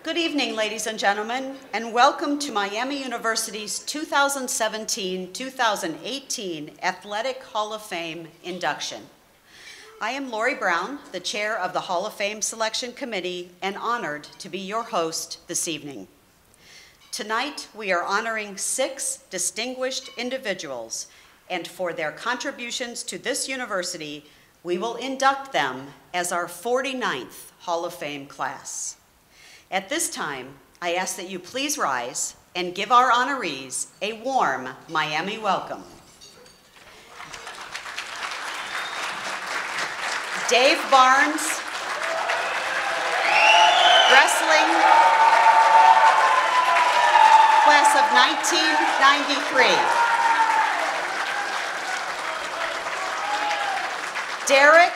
Good evening, ladies and gentlemen, and welcome to Miami University's 2017-2018 Athletic Hall of Fame induction. I am Lori Brown, the chair of the Hall of Fame Selection Committee, and honored to be your host this evening. Tonight, we are honoring 6 distinguished individuals, and for their contributions to this university, we will induct them as our 49th Hall of Fame class. At this time, I ask that you please rise and give our honorees a warm Miami welcome. Dave Barnes, wrestling, class of 1993. Derek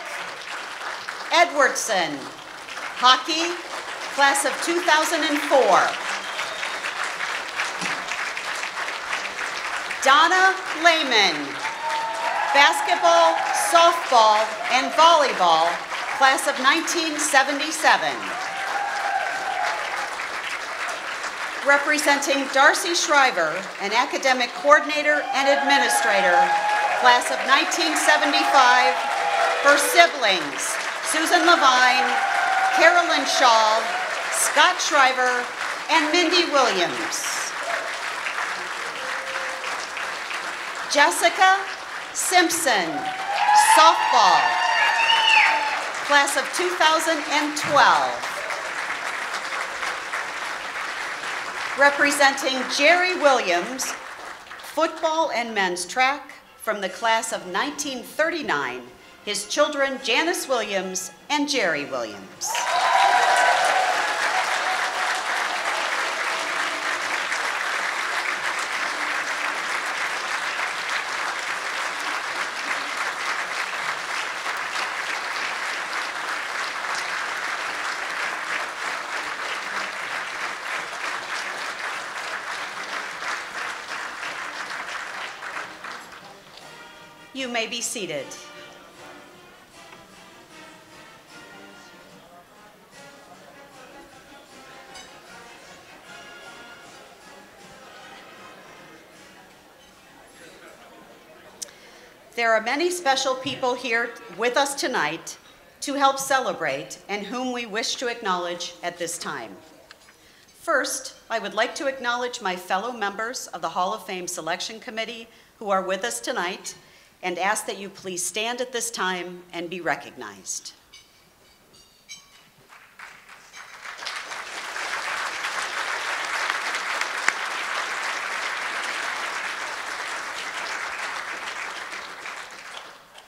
Edwardson, hockey, class of 2004. Donna Lehman, basketball, softball, and volleyball, class of 1977. Representing Darcy Shriver, an academic coordinator and administrator, class of 1975, her siblings, Susan Levine, Carolyn Shaw, Scott Shriver, and Mindy Williams. Jessica Simpson, softball, class of 2012. Representing Jerry Williams, football and men's track from the class of 1939, his children Janice Williams and Jerry Williams. You may be seated. There are many special people here with us tonight to help celebrate and whom we wish to acknowledge at this time. First, I would like to acknowledge my fellow members of the Hall of Fame Selection Committee who are with us tonight and ask that you please stand at this time and be recognized.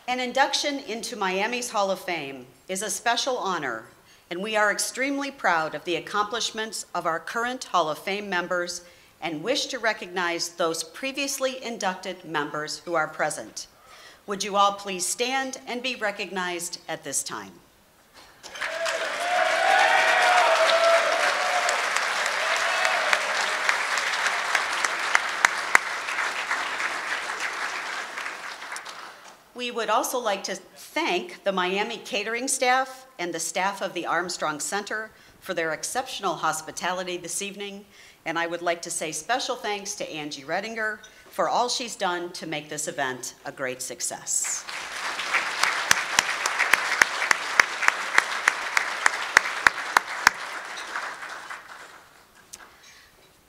An induction into Miami's Hall of Fame is a special honor, and we are extremely proud of the accomplishments of our current Hall of Fame members and wish to recognize those previously inducted members who are present. Would you all please stand and be recognized at this time? We would also like to thank the Miami catering staff and the staff of the Armstrong Center for their exceptional hospitality this evening. And I would like to say special thanks to Angie Redinger for all she's done to make this event a great success.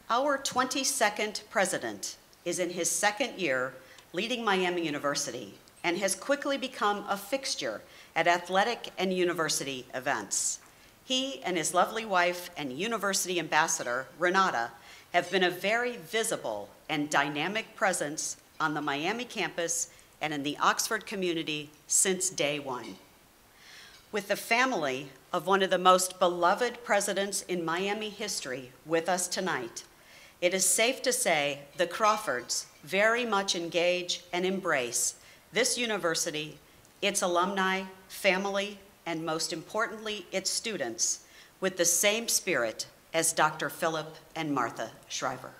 Our 22nd president is in his 2nd year leading Miami University and has quickly become a fixture at athletic and university events. He and his lovely wife and university ambassador, Renata, have been a very visible and dynamic presence on the Miami campus and in the Oxford community since day one. With the family of one of the most beloved presidents in Miami history with us tonight, it is safe to say the Crawfords very much engage and embrace this university, its alumni, family, and most importantly, its students, with the same spirit as Dr. Philip and Martha Shriver.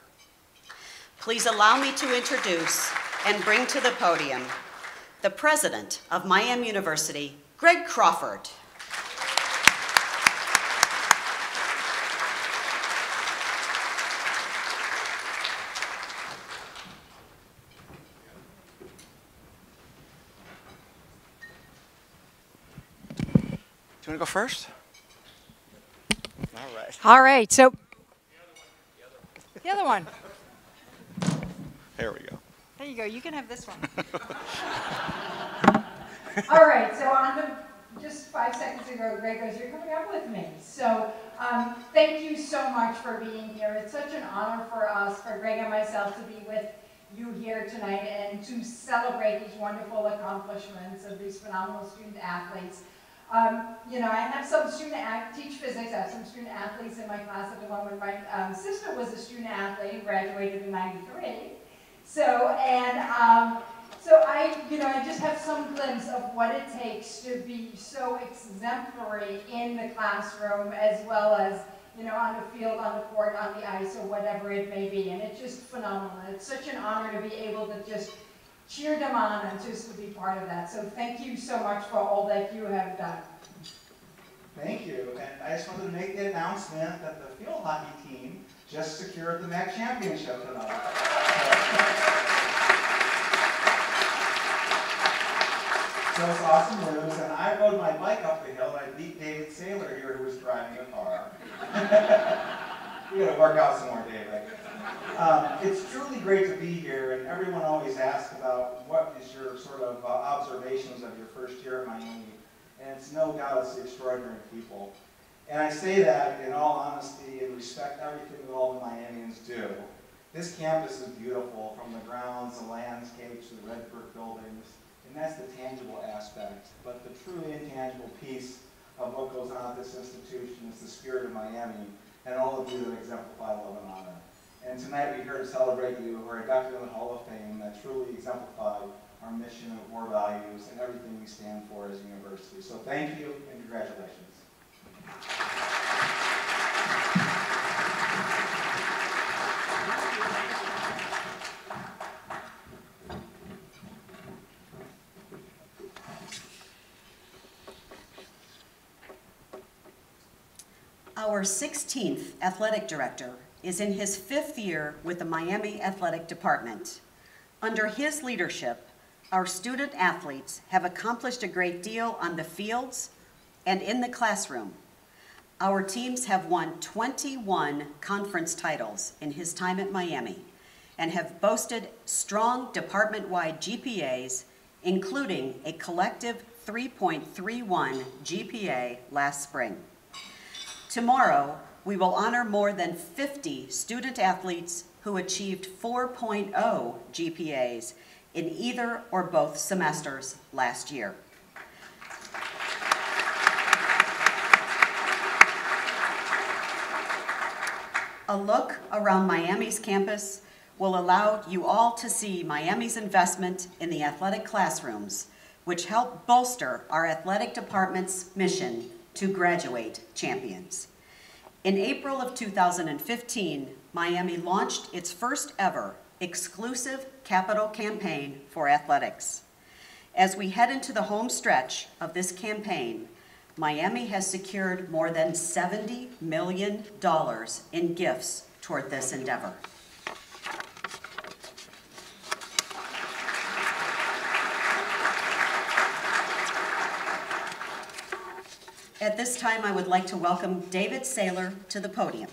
Please allow me to introduce and bring to the podium the president of Miami University, Greg Crawford. you want to go first? All right. All right, so the other one. There we go. There you go. You can have this one. All right, so on the, just 5 seconds ago, Greg goes, you're coming up with me. So thank you so much for being here. It's such an honor for us, for Greg and myself, to be with you here tonight and to celebrate these wonderful accomplishments of these phenomenal student athletes. You know, I have some teach physics, I have some student athletes in my class at the moment. My sister was a student athlete and graduated in '93. So I just have some glimpse of what it takes to be so exemplary in the classroom as well as, you know, on the field, on the court, on the ice, or whatever it may be. And it's just phenomenal. It's such an honor to be able to just cheer them on and just to be part of that. So thank you so much for all that you have done. Thank you. And I just wanted to make the announcement that the field hockey team just secured the MAC championship tonight. So it's awesome news. And I rode my bike up the hill and I beat David Saylor here, who was driving a car. We got to work out some more, David. It's truly great to be here, and everyone always asks about what is your sort of observations of your first year at Miami. And it's no doubt it's the extraordinary people. And I say that in all honesty and respect everything that all the Miamians do. This campus is beautiful, from the grounds, the landscapes, the red brick buildings, and that's the tangible aspect. But the truly intangible piece of what goes on at this institution is the spirit of Miami, and all of you that exemplify love and honor. And tonight we're here to celebrate you who are inducted in the Hall of Fame that truly exemplify our mission and core values and everything we stand for as a university. So thank you and congratulations. Our 16th athletic director is in his 5th year with the Miami Athletic Department. Under his leadership, our student athletes have accomplished a great deal on the fields and in the classroom. Our teams have won 21 conference titles in his time at Miami and have boasted strong department-wide GPAs, including a collective 3.31 GPA last spring. Tomorrow, we will honor more than 50 student athletes who achieved 4.0 GPAs in either or both semesters last year. A look around Miami's campus will allow you all to see Miami's investment in the athletic classrooms, which help bolster our athletic department's mission to graduate champions. In April of 2015, Miami launched its first ever exclusive capital campaign for athletics. As we head into the home stretch of this campaign, Miami has secured more than $70 million in gifts toward this endeavor. At this time, I would like to welcome David Saylor to the podium.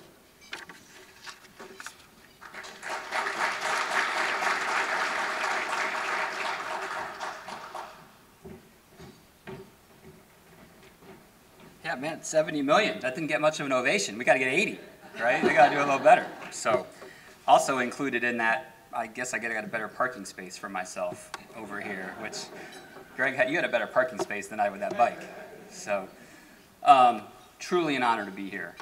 Yeah, man, 70 million. That didn't get much of an ovation. We got to get 80, right? We got to do a little better. So, also included in that, I guess I got a better parking space for myself over here, which, Greg, you had a better parking space than I with that bike. So, truly an honor to be here.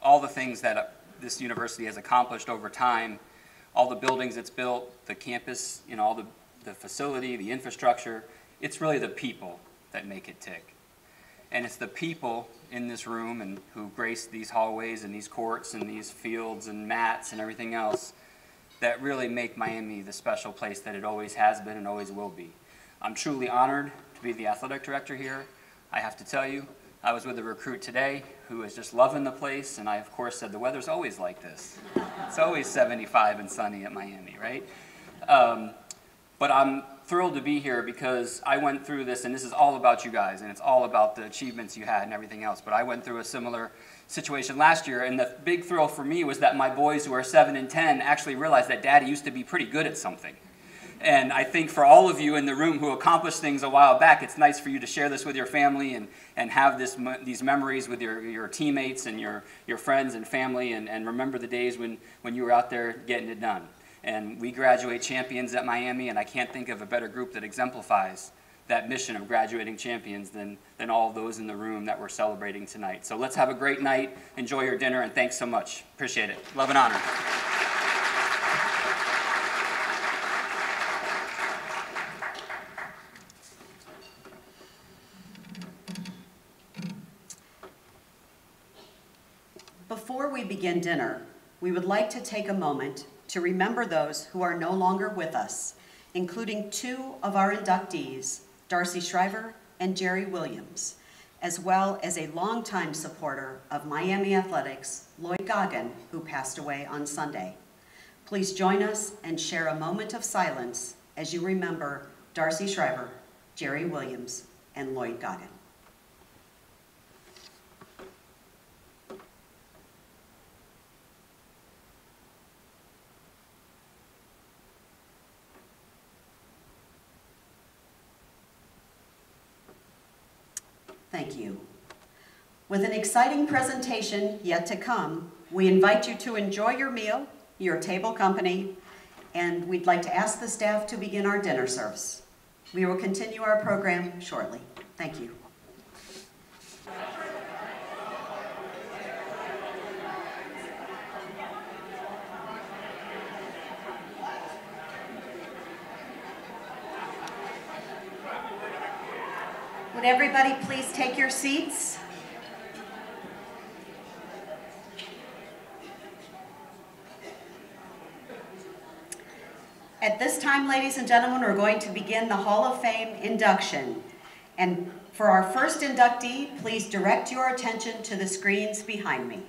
All the things that this university has accomplished over time, all the buildings it's built, the campus, you know, all the facility, the infrastructure, it's really the people that make it tick. And it's the people in this room and who grace these hallways and these courts and these fields and mats and everything else that really make Miami the special place that it always has been and always will be. I'm truly honored to be the athletic director here. I have to tell you, I was with a recruit today who is just loving the place, and I, of course, said the weather's always like this. It's always 75 and sunny at Miami, right? But I'm thrilled to be here because I went through this, and this is all about you guys, and it's all about the achievements you had and everything else. But I went through a similar situation last year, and the big thrill for me was that my boys who are 7 and 10 actually realized that Daddy used to be pretty good at something. And I think for all of you in the room who accomplished things a while back, it's nice for you to share this with your family and have these memories with your teammates and your friends and family, and remember the days when you were out there getting it done. And we graduate champions at Miami, and I can't think of a better group that exemplifies that mission of graduating champions than all of those in the room that we're celebrating tonight. So let's have a great night, enjoy your dinner, and thanks so much. Appreciate it. Love and honor. Before we begin dinner, we would like to take a moment to remember those who are no longer with us, including 2 of our inductees, Darcy Shriver and Jerry Williams, as well as a longtime supporter of Miami athletics, Lloyd Goggin, who passed away on Sunday. Please join us and share a moment of silence as you remember Darcy Shriver, Jerry Williams, and Lloyd Goggin. Thank you. With an exciting presentation yet to come, we invite you to enjoy your meal, your table company, and we'd like to ask the staff to begin our dinner service. We will continue our program shortly. Thank you. Would everybody please take your seats? At this time, ladies and gentlemen, we're going to begin the Hall of Fame induction. And for our first inductee, please direct your attention to the screens behind me.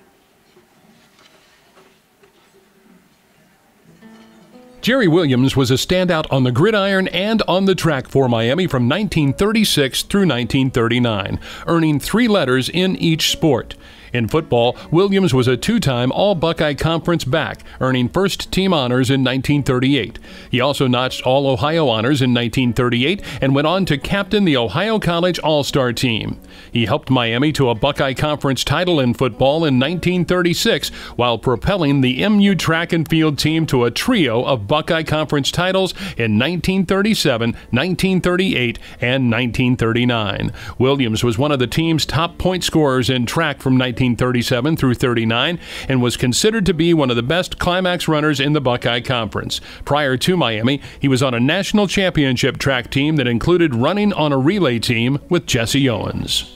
Jerry Williams was a standout on the gridiron and on the track for Miami from 1936 through 1939, earning 3 letters in each sport. In football, Williams was a 2-time All-Buckeye Conference back, earning first-team honors in 1938. He also notched All-Ohio honors in 1938 and went on to captain the Ohio College All-Star team. He helped Miami to a Buckeye Conference title in football in 1936 while propelling the MU track and field team to a trio of Buckeye Conference titles in 1937, 1938, and 1939. Williams was one of the team's top point scorers in track from 1937 through 39 and was considered to be one of the best climax runners in the Buckeye Conference. Prior to Miami, he was on a national championship track team that included running on a relay team with Jesse Owens.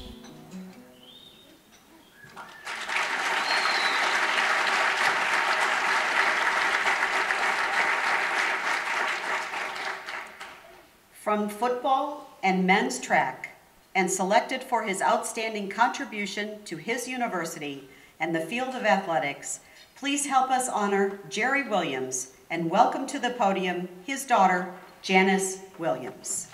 From football and men's track, and selected for his outstanding contribution to his university and the field of athletics, please help us honor Jerry Williams and welcome to the podium his daughter, Janice Williams.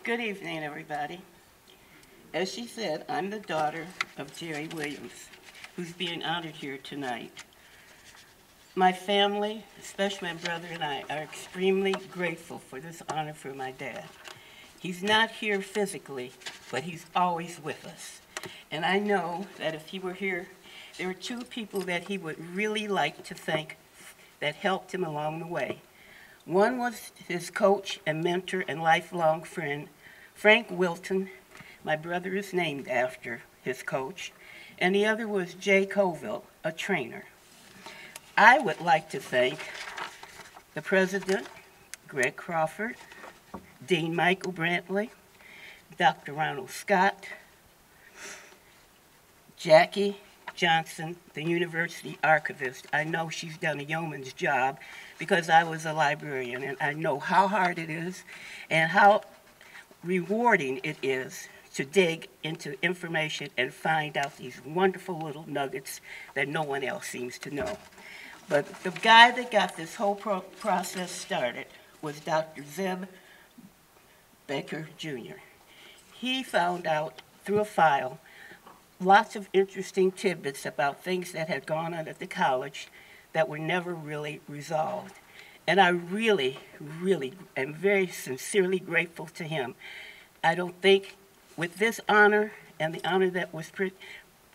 Good evening, everybody. As she said, I'm the daughter of Jerry Williams, who's being honored here tonight. My family, especially my brother and I, are extremely grateful for this honor for my dad. He's not here physically, but he's always with us. And I know that if he were here, there are 2 people that he would really like to thank that helped him along the way. One was his coach and mentor and lifelong friend, Frank Wilton. My brother is named after his coach. And the other was Jay Colville, a trainer. I would like to thank the President, Greg Crawford, Dean Michael Brantley, Dr. Ronald Scott, Jackie Johnson, the university archivist. I know she's done a yeoman's job because I was a librarian, and I know how hard it is and how rewarding it is to dig into information and find out these wonderful little nuggets that no one else seems to know. But the guy that got this whole process started was Dr. Zeb Baker Jr. He found out through a file lots of interesting tidbits about things that had gone on at the college that were never really resolved. And I really, really am very sincerely grateful to him. I don't think with this honor and the honor that was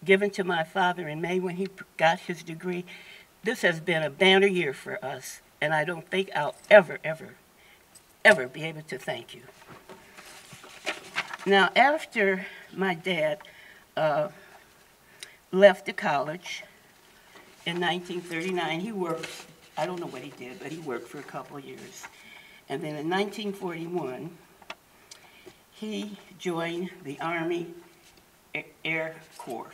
given to my father in May when he got his degree, this has been a banner year for us. And I don't think I'll ever, ever, ever be able to thank you. Now, after my dad left the college in 1939, he worked, I don't know what he did, but he worked for a couple of years. And then in 1941, he joined the Army Air Corps.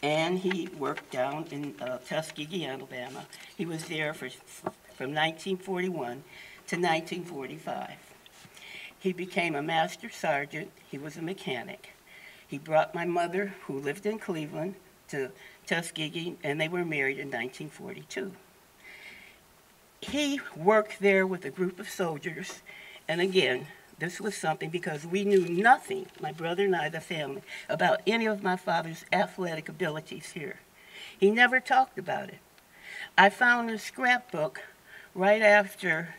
And he worked down in Tuskegee, Alabama. He was there from 1941 to 1945. He became a master sergeant. He was a mechanic. He brought my mother, who lived in Cleveland, to Tuskegee, and they were married in 1942. He worked there with a group of soldiers, and again, this was something because we knew nothing, my brother and I, the family, about any of my father's athletic abilities here. He never talked about it. I found a scrapbook right after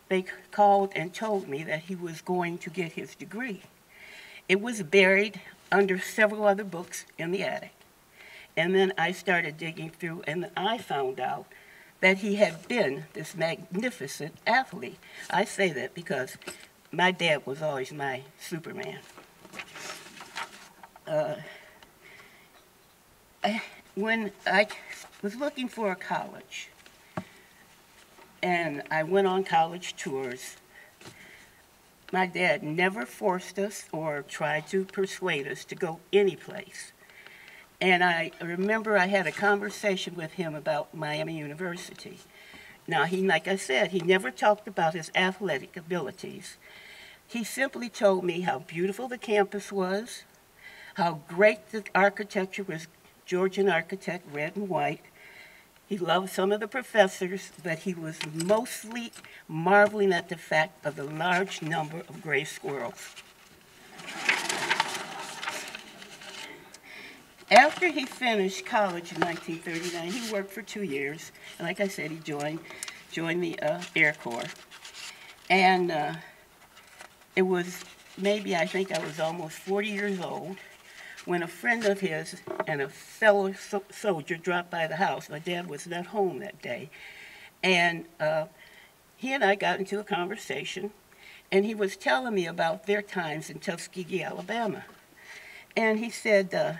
they called and told me that he was going to get his degree. It was buried under several other books in the attic. And then I started digging through, and I found out that he had been this magnificent athlete. I say that because my dad was always my Superman. When I was looking for a college, and I went on college tours, my dad never forced us or tried to persuade us to go any place. And I remember I had a conversation with him about Miami University. Now, like I said, he never talked about his athletic abilities. He simply told me how beautiful the campus was, how great the architecture was, Georgian architect, red and white. He loved some of the professors, but he was mostly marveling at the fact of the large number of gray squirrels. After he finished college in 1939, he worked for 2 years. And like I said, he joined the Air Corps. And it was maybe, I think I was almost 40 years old, when a friend of his and a fellow soldier dropped by the house. My dad was not home that day. And he and I got into a conversation, and he was telling me about their times in Tuskegee, Alabama. And he said,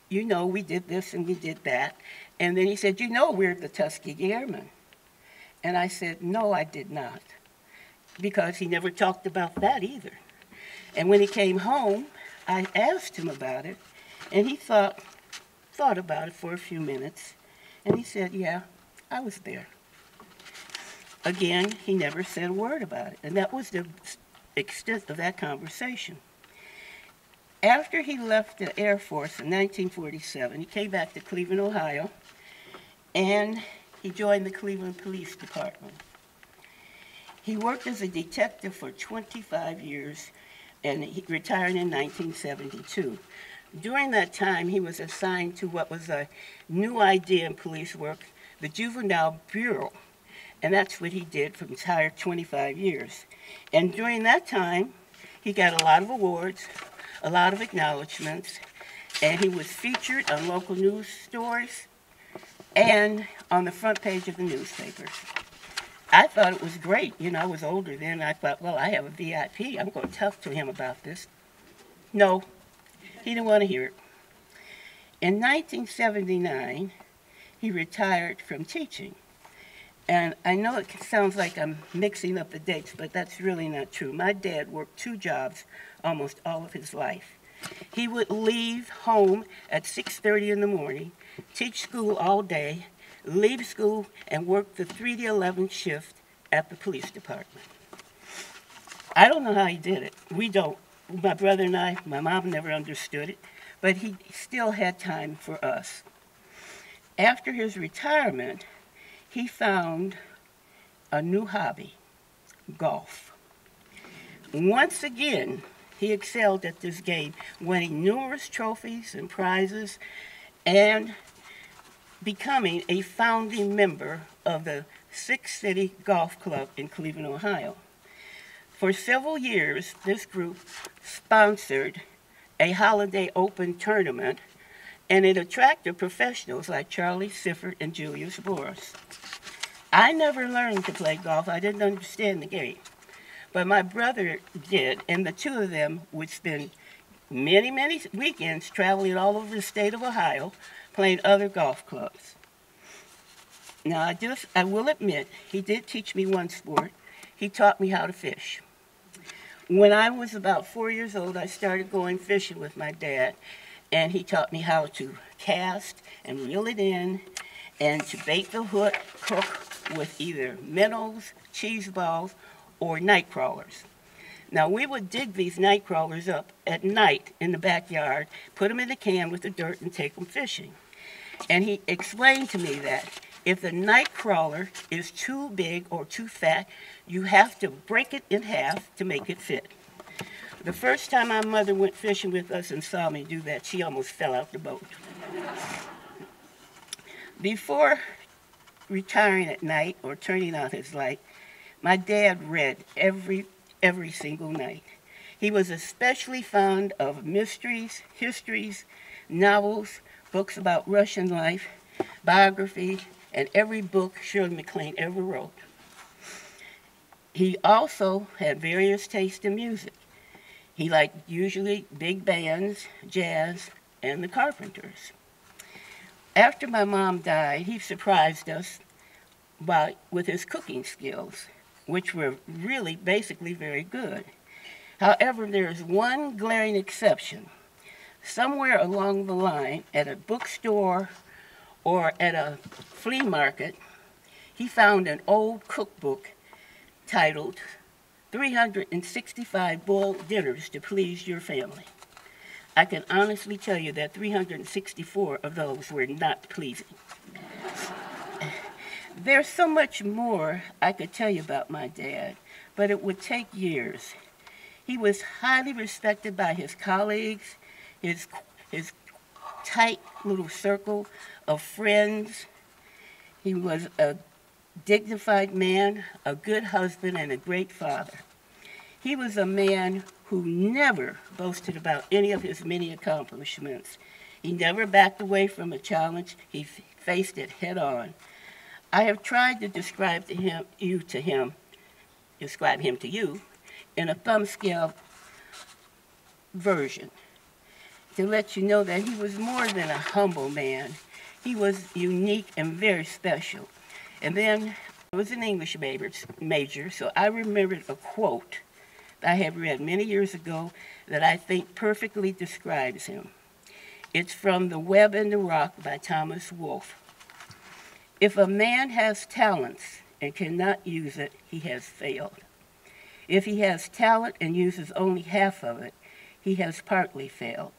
you know, we did this and we did that. And then he said, you know, we're the Tuskegee Airmen. And I said, no, I did not. Because he never talked about that either. And when he came home, I asked him about it, and he thought about it for a few minutes, and he said, yeah, I was there. Again, he never said a word about it, and that was the extent of that conversation. After he left the Air Force in 1947, he came back to Cleveland, Ohio, and he joined the Cleveland Police Department. He worked as a detective for 25 years, and he retired in 1972. During that time, he was assigned to what was a new idea in police work, the Juvenile Bureau, and that's what he did for the entire 25 years. And during that time, he got a lot of awards, a lot of acknowledgments, and he was featured on local news stories and on the front page of the newspapers. I thought it was great. You know, I was older then. I thought, well, I have a VIP. I'm going to talk to him about this. No, he didn't want to hear it. In 1979, he retired from teaching. And I know it sounds like I'm mixing up the dates, but that's really not true. My dad worked 2 jobs almost all of his life. He would leave home at 6:30 in the morning, teach school all day, leave school, and work the 3 to 11 shift at the police department. I don't know how he did it. We don't. My brother and I, my mom never understood it, but he still had time for us. After his retirement, he found a new hobby, golf. Once again, he excelled at this game, winning numerous trophies and prizes and becoming a founding member of the Six City Golf Club in Cleveland, Ohio. For several years, this group sponsored a holiday open tournament, and it attracted professionals like Charlie Sifford and Julius Boris. I never learned to play golf. I didn't understand the game. But my brother did, and the 2 of them would spend many, many weekends traveling all over the state of Ohio, playing other golf clubs. Now, I will admit, he did teach me one sport. He taught me how to fish. When I was about 4 years old, I started going fishing with my dad, and he taught me how to cast and reel it in, and to bait the hook with either minnows, cheese balls, or night crawlers. Now, we would dig these night crawlers up at night in the backyard, put them in a can with the dirt, and take them fishing. And he explained to me that if the night crawler is too big or too fat, you have to break it in half to make it fit. The first time my mother went fishing with us and saw me do that, she almost fell out the boat. Before retiring at night or turning out his light, my dad read every single night. He was especially fond of mysteries, histories, novels, books about Russian life, biography, and every book Shirley MacLaine ever wrote. He also had various tastes in music. He liked usually big bands, jazz, and the Carpenters. After my mom died, he surprised us with his cooking skills, which were really basically very good. However, there is one glaring exception. Somewhere along the line, at a bookstore or at a flea market, he found an old cookbook titled 365 Boiled Dinners to Please Your Family. I can honestly tell you that 364 of those were not pleasing. There's so much more I could tell you about my dad, but it would take years. He was highly respected by his colleagues, his tight little circle of friends. He was a dignified man, a good husband, and a great father. He was a man who never boasted about any of his many accomplishments. He never backed away from a challenge. He faced it head on. I have tried to describe him to you in a thumb scale version to let you know that he was more than a humble man. He was unique and very special. And then I was an English major, so I remembered a quote that I had read many years ago that I think perfectly describes him. It's from The Web and the Rock by Thomas Wolfe. If a man has talents and cannot use it, he has failed. If he has talent and uses only half of it, he has partly failed.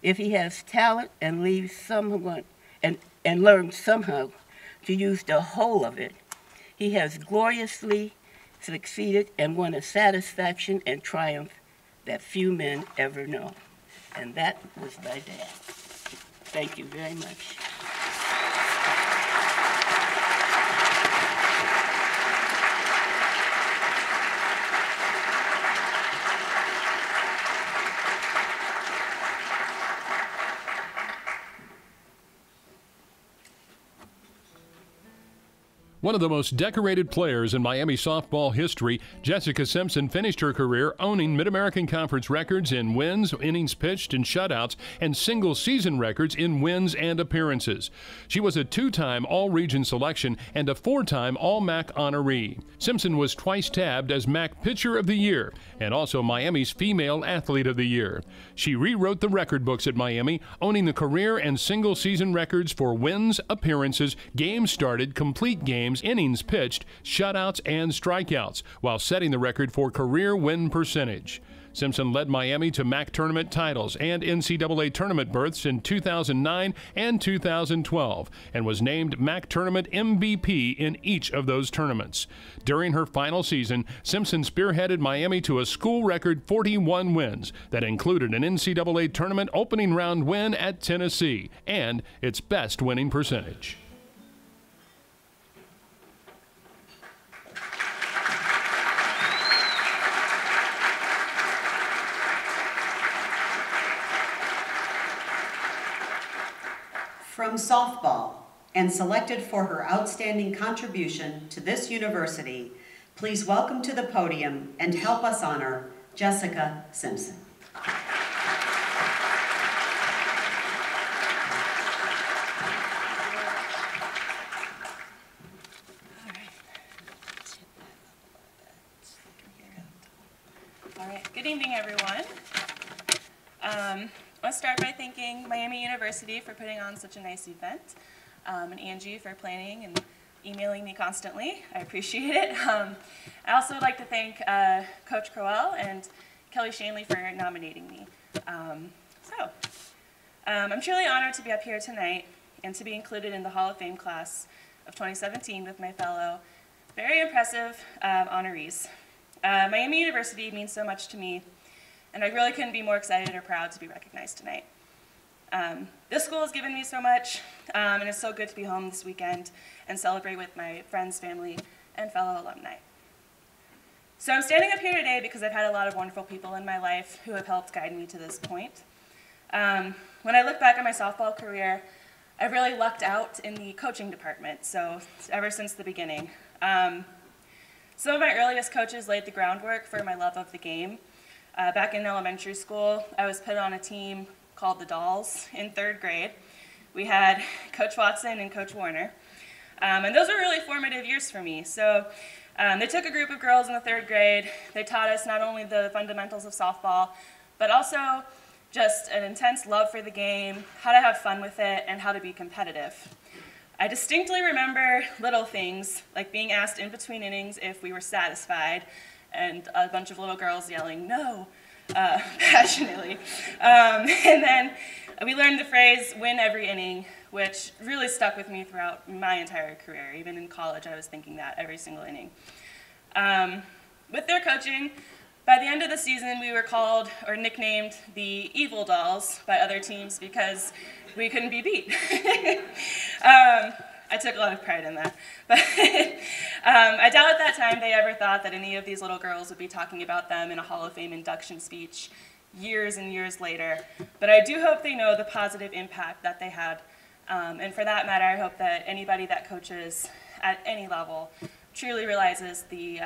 If he has talent and leaves someone and learns somehow to use the whole of it, he has gloriously succeeded and won a satisfaction and triumph that few men ever know. And that was my dad. Thank you very much. One of the most decorated players in Miami softball history, Jessica Simpson finished her career owning Mid-American Conference records in wins, innings pitched, and shutouts, and single-season records in wins and appearances. She was a two-time All-Region selection and a four-time All-MAC honoree. Simpson was twice tabbed as MAC Pitcher of the Year and also Miami's Female Athlete of the Year. She rewrote the record books at Miami, owning the career and single-season records for wins, appearances, games started, complete games, innings pitched, shutouts, and strikeouts, while setting the record for career win percentage. Simpson led Miami to MAC tournament titles and NCAA tournament berths in 2009 and 2012, and was named MAC tournament MVP in each of those tournaments. During her final season, Simpson spearheaded Miami to a school record 41 wins that included an NCAA tournament opening round win at Tennessee and its best winning percentage. From softball, and selected for her outstanding contribution to this university, please welcome to the podium and help us honor Jessica Simpson. All right, good evening, everyone. Let's start by thanking Miami University for putting on such a nice event, and Angie for planning and emailing me constantly. I appreciate it. I also would like to thank Coach Crowell and Kelly Shanley for nominating me. I'm truly honored to be up here tonight and to be included in the Hall of Fame class of 2017 with my fellow very impressive honorees. Miami University means so much to me, and I really couldn't be more excited or proud to be recognized tonight. This school has given me so much, and it's so good to be home this weekend and celebrate with my friends, family, and fellow alumni. So I'm standing up here today because I've had a lot of wonderful people in my life who have helped guide me to this point. When I look back at my softball career, I've really lucked out in the coaching department, so ever since the beginning. Some of my earliest coaches laid the groundwork for my love of the game. Back in elementary school, I was put on a team called the Dolls in 3rd grade. We had Coach Watson and Coach Warner. And those were really formative years for me. So they took a group of girls in the 3rd grade. They taught us not only the fundamentals of softball, but also just an intense love for the game, how to have fun with it, and how to be competitive. I distinctly remember little things, like being asked in between innings if we were satisfied, and a bunch of little girls yelling, "No," passionately. And then we learned the phrase, "win every inning," which really stuck with me throughout my entire career. Even in college, I was thinking that every single inning. With their coaching, by the end of the season, we were called or nicknamed the Evil Dolls by other teams because we couldn't be beat. I took a lot of pride in that. But I doubt at that time they ever thought that any of these little girls would be talking about them in a Hall of Fame induction speech years and years later. But I do hope they know the positive impact that they had. And for that matter, I hope that anybody that coaches at any level truly realizes the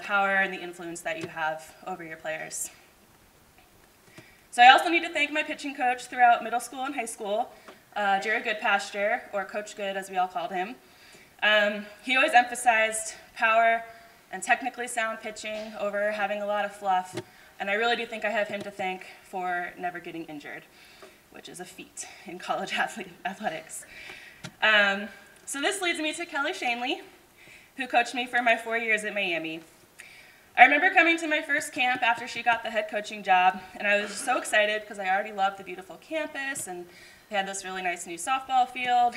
power and the influence that you have over your players. So I also need to thank my pitching coach throughout middle school and high school, Jerry Goodpasture, or Coach Good as we all called him. He always emphasized power and technically sound pitching over having a lot of fluff, and I really do think I have him to thank for never getting injured, which is a feat in college athletics. So this leads me to Kelly Shanley, who coached me for my 4 years at Miami. I remember coming to my first camp after she got the head coaching job, and I was so excited because I already loved the beautiful campus, and they had this really nice new softball field.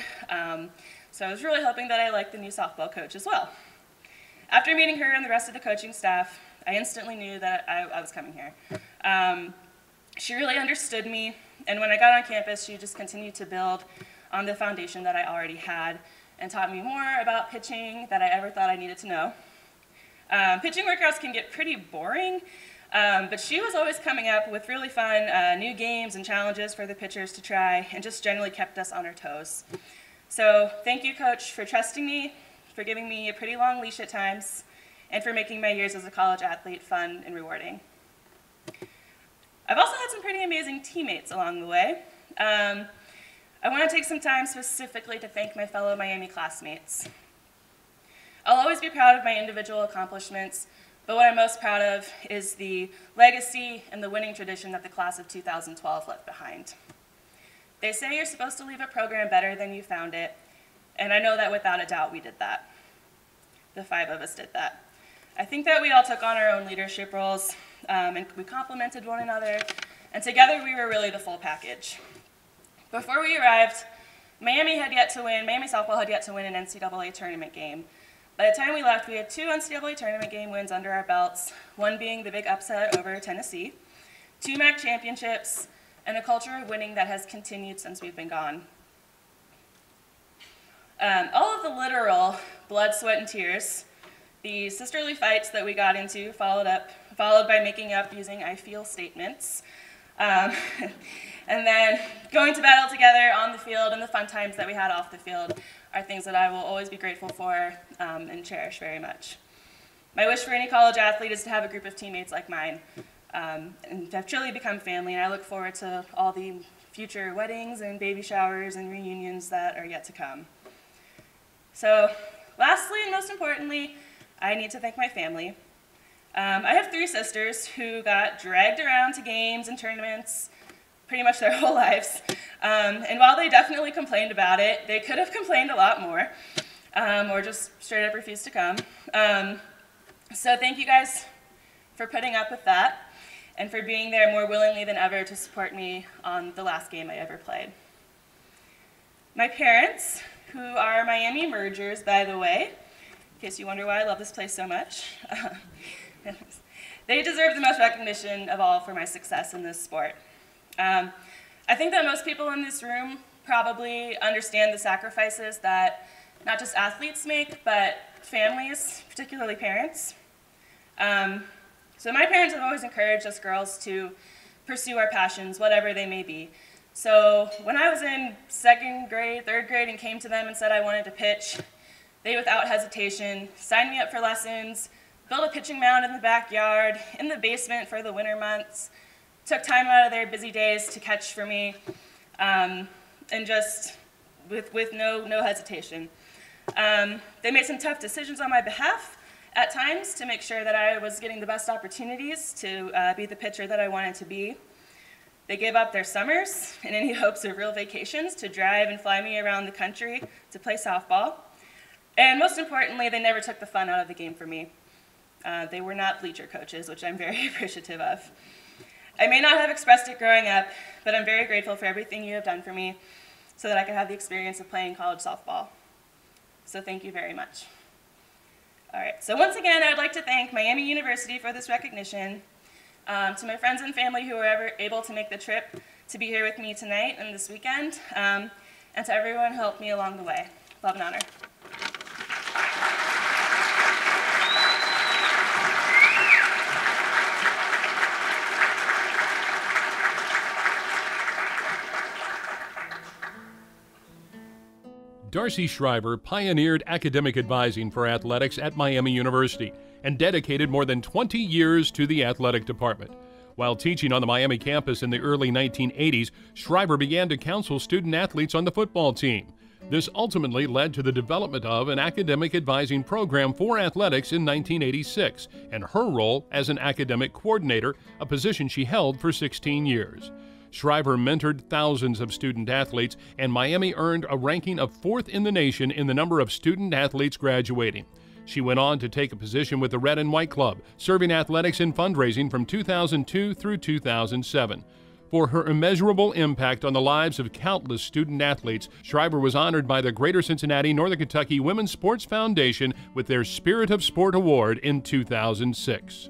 So I was really hoping that I liked the new softball coach as well. After meeting her and the rest of the coaching staff, I instantly knew that I was coming here. She really understood me, and when I got on campus, she just continued to build on the foundation that I already had and taught me more about pitching than I ever thought I needed to know. Pitching workouts can get pretty boring, but she was always coming up with really fun new games and challenges for the pitchers to try, and just generally kept us on our toes. So thank you, Coach, for trusting me, for giving me a pretty long leash at times, and for making my years as a college athlete fun and rewarding. I've also had some pretty amazing teammates along the way. I want to take some time specifically to thank my fellow Miami classmates. I'll always be proud of my individual accomplishments, but what I'm most proud of is the legacy and the winning tradition that the class of 2012 left behind. They say you're supposed to leave a program better than you found it, and I know that without a doubt we did that. The 5 of us did that. I think that we all took on our own leadership roles, and we complemented one another, and together we were really the full package. Before we arrived, Miami softball had yet to win an NCAA tournament game. By the time we left, we had 2 NCAA tournament game wins under our belts, one being the big upset over Tennessee, 2 MAC championships, and a culture of winning that has continued since we've been gone. All of the literal blood, sweat, and tears, the sisterly fights that we got into, followed by making up using I feel statements, and then going to battle together on the field and the fun times that we had off the field are things that I will always be grateful for and cherish very much. My wish for any college athlete is to have a group of teammates like mine and to have truly become family, and I look forward to all the future weddings and baby showers and reunions that are yet to come. So lastly and most importantly, I need to thank my family. I have 3 sisters who got dragged around to games and tournaments pretty much their whole lives. And while they definitely complained about it, they could have complained a lot more, or just straight up refused to come. So thank you guys for putting up with that and for being there more willingly than ever to support me on the last game I ever played. My parents, who are Miami mergers, by the way, in case you wonder why I love this place so much, they deserve the most recognition of all for my success in this sport. I think that most people in this room probably understand the sacrifices that not just athletes make, but families, particularly parents. So my parents have always encouraged us girls to pursue our passions, whatever they may be. So when I was in 2nd grade, 3rd grade, and came to them and said I wanted to pitch, they without hesitation signed me up for lessons, built a pitching mound in the backyard, in the basement for the winter months, took time out of their busy days to catch for me, and just with no hesitation. They made some tough decisions on my behalf at times to make sure that I was getting the best opportunities to be the pitcher that I wanted to be. They gave up their summers and any hopes of real vacations to drive and fly me around the country to play softball. And most importantly, they never took the fun out of the game for me. They were not bleacher coaches, which I'm very appreciative of. I may not have expressed it growing up, but I'm very grateful for everything you have done for me so that I could have the experience of playing college softball. So thank you very much. All right, so once again, I'd like to thank Miami University for this recognition, to my friends and family who were ever able to make the trip to be here with me tonight and this weekend, and to everyone who helped me along the way. Love and honor. Darcy Shriver pioneered academic advising for athletics at Miami University and dedicated more than 20 years to the athletic department. While teaching on the Miami campus in the early 1980s, Shriver began to counsel student athletes on the football team. This ultimately led to the development of an academic advising program for athletics in 1986 and her role as an academic coordinator, a position she held for 16 years. Shriver mentored thousands of student athletes, and Miami earned a ranking of 4th in the nation in the number of student athletes graduating. She went on to take a position with the Red and White Club, serving athletics and fundraising from 2002 through 2007. For her immeasurable impact on the lives of countless student athletes, Shriver was honored by the Greater Cincinnati Northern Kentucky Women's Sports Foundation with their Spirit of Sport Award in 2006.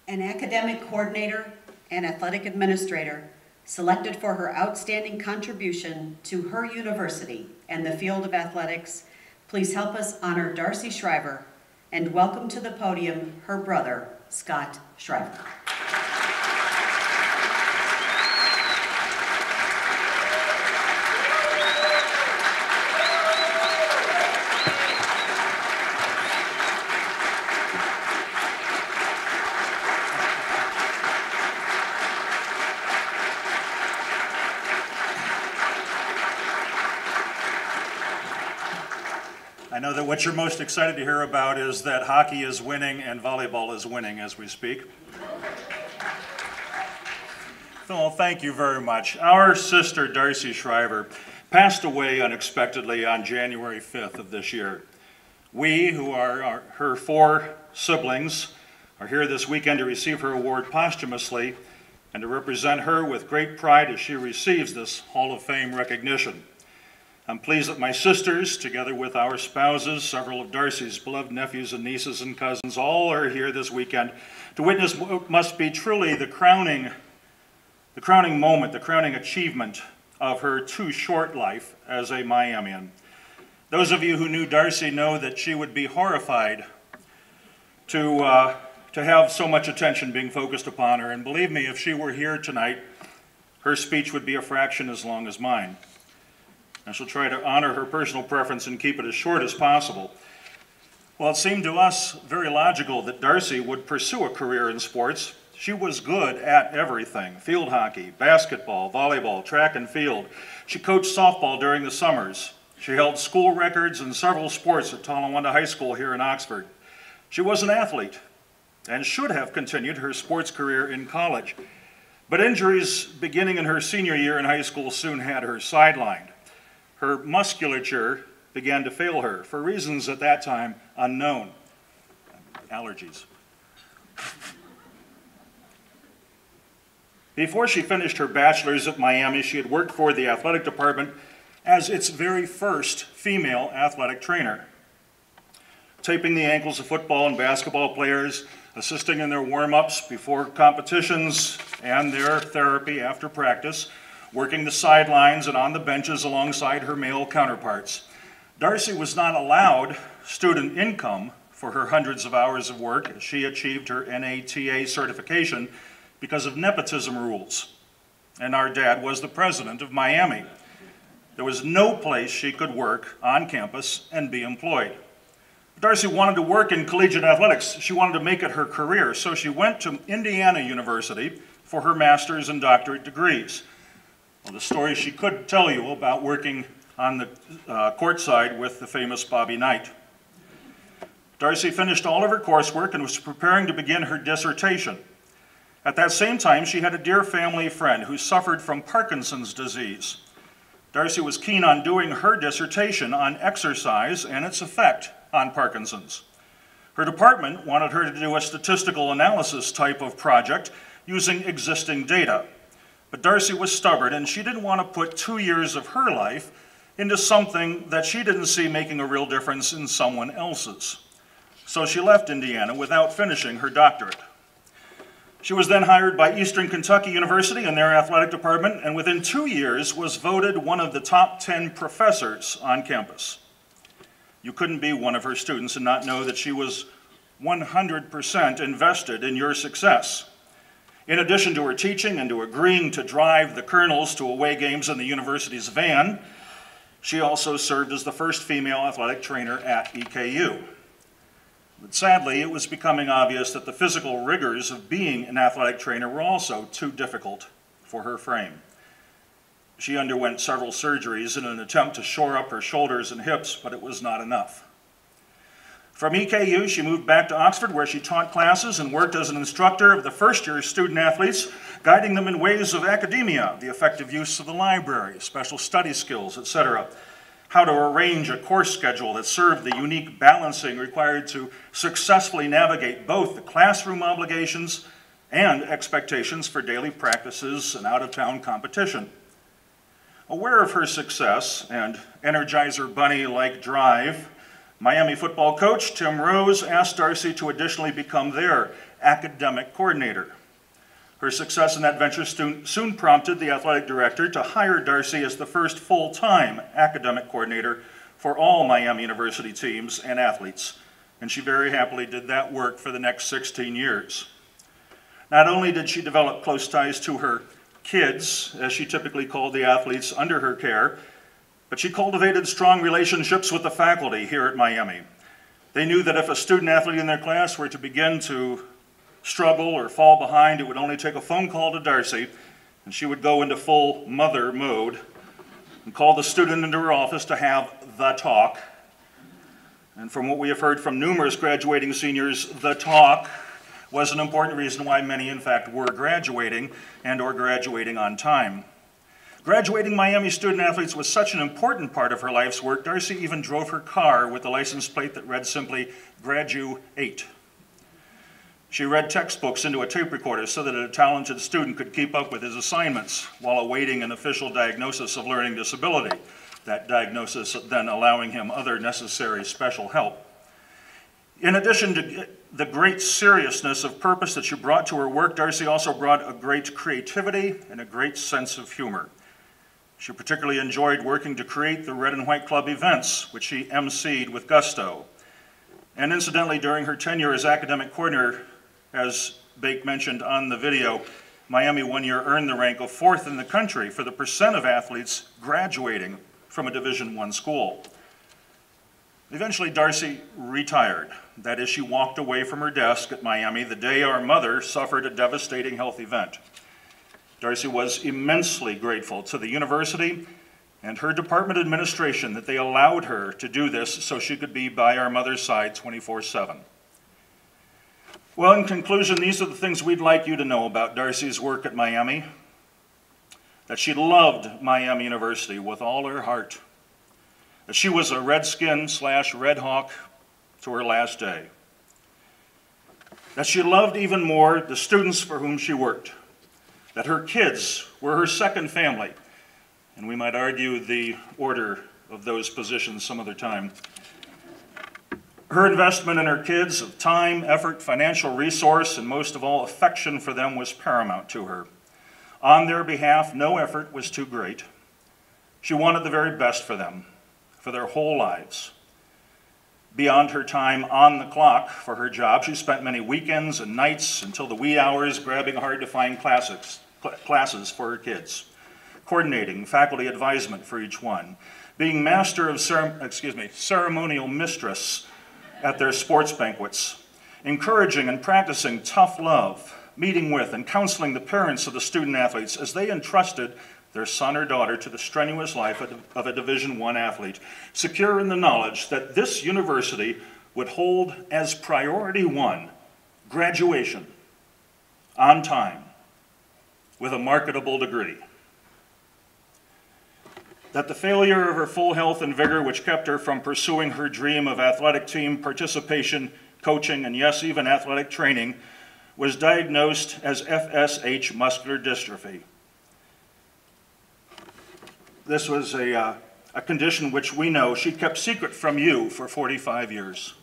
An academic coordinator and athletic administrator selected for her outstanding contribution to her university and the field of athletics, please help us honor Darcy Shriver and welcome to the podium her brother, Scott Shriver. I know that what you're most excited to hear about is that hockey is winning and volleyball is winning as we speak. Well, thank you very much. Our sister, Darcy Shriver, passed away unexpectedly on January 5th of this year. We, who are her 4 siblings, are here this weekend to receive her award posthumously and to represent her with great pride as she receives this Hall of Fame recognition. I'm pleased that my sisters, together with our spouses, several of Darcy's beloved nephews and nieces and cousins, all are here this weekend to witness what must be truly the crowning moment, the crowning achievement of her too short life as a Miamian. Those of you who knew Darcy know that she would be horrified to have so much attention being focused upon her, and believe me, if she were here tonight, her speech would be a fraction as long as mine. I shall try to honor her personal preference and keep it as short as possible. Well, it seemed to us very logical that Darcy would pursue a career in sports. She was good at everything: field hockey, basketball, volleyball, track and field. She coached softball during the summers. She held school records in several sports at Tonawanda High School here in Oxford. She was an athlete and should have continued her sports career in college. But injuries beginning in her senior year in high school soon had her sidelined. Her musculature began to fail her for reasons at that time unknown. Allergies. Before she finished her bachelor's at Miami, she had worked for the athletic department as its very first female athletic trainer, taping the ankles of football and basketball players, assisting in their warm-ups before competitions and their therapy after practice, working the sidelines and on the benches alongside her male counterparts. Darcy was not allowed student income for her hundreds of hours of work as she achieved her NATA certification because of nepotism rules. And our dad was the president of Miami. There was no place she could work on campus and be employed. Darcy wanted to work in collegiate athletics. She wanted to make it her career, so she went to Indiana University for her master's and doctorate degrees. Well, the story she could tell you about working on the courtside with the famous Bobby Knight. Darcy finished all of her coursework and was preparing to begin her dissertation. At that same time, she had a dear family friend who suffered from Parkinson's disease. Darcy was keen on doing her dissertation on exercise and its effect on Parkinson's. Her department wanted her to do a statistical analysis type of project using existing data. But Darcy was stubborn, and she didn't want to put 2 years of her life into something that she didn't see making a real difference in someone else's. So she left Indiana without finishing her doctorate. She was then hired by Eastern Kentucky University in their athletic department, and within 2 years was voted one of the top 10 professors on campus. You couldn't be one of her students and not know that she was 100% invested in your success. In addition to her teaching and to agreeing to drive the colonels to away games in the university's van, she also served as the first female athletic trainer at EKU. But sadly, it was becoming obvious that the physical rigors of being an athletic trainer were also too difficult for her frame. She underwent several surgeries in an attempt to shore up her shoulders and hips, but it was not enough. From EKU, she moved back to Oxford, where she taught classes and worked as an instructor of the first-year student athletes, guiding them in ways of academia, the effective use of the library, special study skills, etc., how to arrange a course schedule that served the unique balancing required to successfully navigate both the classroom obligations and expectations for daily practices and out-of-town competition. Aware of her success and Energizer Bunny-like drive, Miami football coach Tim Rose asked Darcy to additionally become their academic coordinator. Her success in that venture soon prompted the athletic director to hire Darcy as the first full-time academic coordinator for all Miami University teams and athletes, and she very happily did that work for the next 16 years. Not only did she develop close ties to her kids, as she typically called the athletes under her care, but she cultivated strong relationships with the faculty here at Miami. They knew that if a student athlete in their class were to begin to struggle or fall behind, it would only take a phone call to Darcy, and she would go into full mother mode and call the student into her office to have the talk. And from what we have heard from numerous graduating seniors, the talk was an important reason why many, in fact, were graduating and or graduating on time. Graduating Miami student athletes was such an important part of her life's work, Darcy even drove her car with a license plate that read simply, Gradu-8. She read textbooks into a tape recorder so that a talented student could keep up with his assignments while awaiting an official diagnosis of learning disability, that diagnosis then allowing him other necessary special help. In addition to the great seriousness of purpose that she brought to her work, Darcy also brought a great creativity and a great sense of humor. She particularly enjoyed working to create the Red and White Club events, which she emceed with gusto. And incidentally, during her tenure as academic coordinator, as Bake mentioned on the video, Miami one year earned the rank of 4th in the country for the percent of athletes graduating from a Division I school. Eventually, Darcy retired. That is, she walked away from her desk at Miami the day our mother suffered a devastating health event. Darcy was immensely grateful to the university and her department administration that they allowed her to do this so she could be by our mother's side 24/7. Well, in conclusion, these are the things we'd like you to know about Darcy's work at Miami. That she loved Miami University with all her heart. That she was a Redskin/Red Hawk to her last day. That she loved even more the students for whom she worked. That her kids were her second family. And we might argue the order of those positions some other time. Her investment in her kids of time, effort, financial resource, and most of all, affection for them was paramount to her. On their behalf, no effort was too great. She wanted the very best for them, for their whole lives. Beyond her time on the clock for her job, she spent many weekends and nights until the wee hours grabbing hard-to-find classes for her kids, coordinating faculty advisement for each one, being master of ceremonial mistress at their sports banquets, encouraging and practicing tough love, meeting with and counseling the parents of the student athletes as they entrusted their son or daughter to the strenuous life of a Division I athlete, secure in the knowledge that this university would hold as priority one graduation on time with a marketable degree. That the failure of her full health and vigor, which kept her from pursuing her dream of athletic team participation, coaching, and yes, even athletic training, was diagnosed as FSH muscular dystrophy. This was a condition which we know she kept secret from you for 45 years.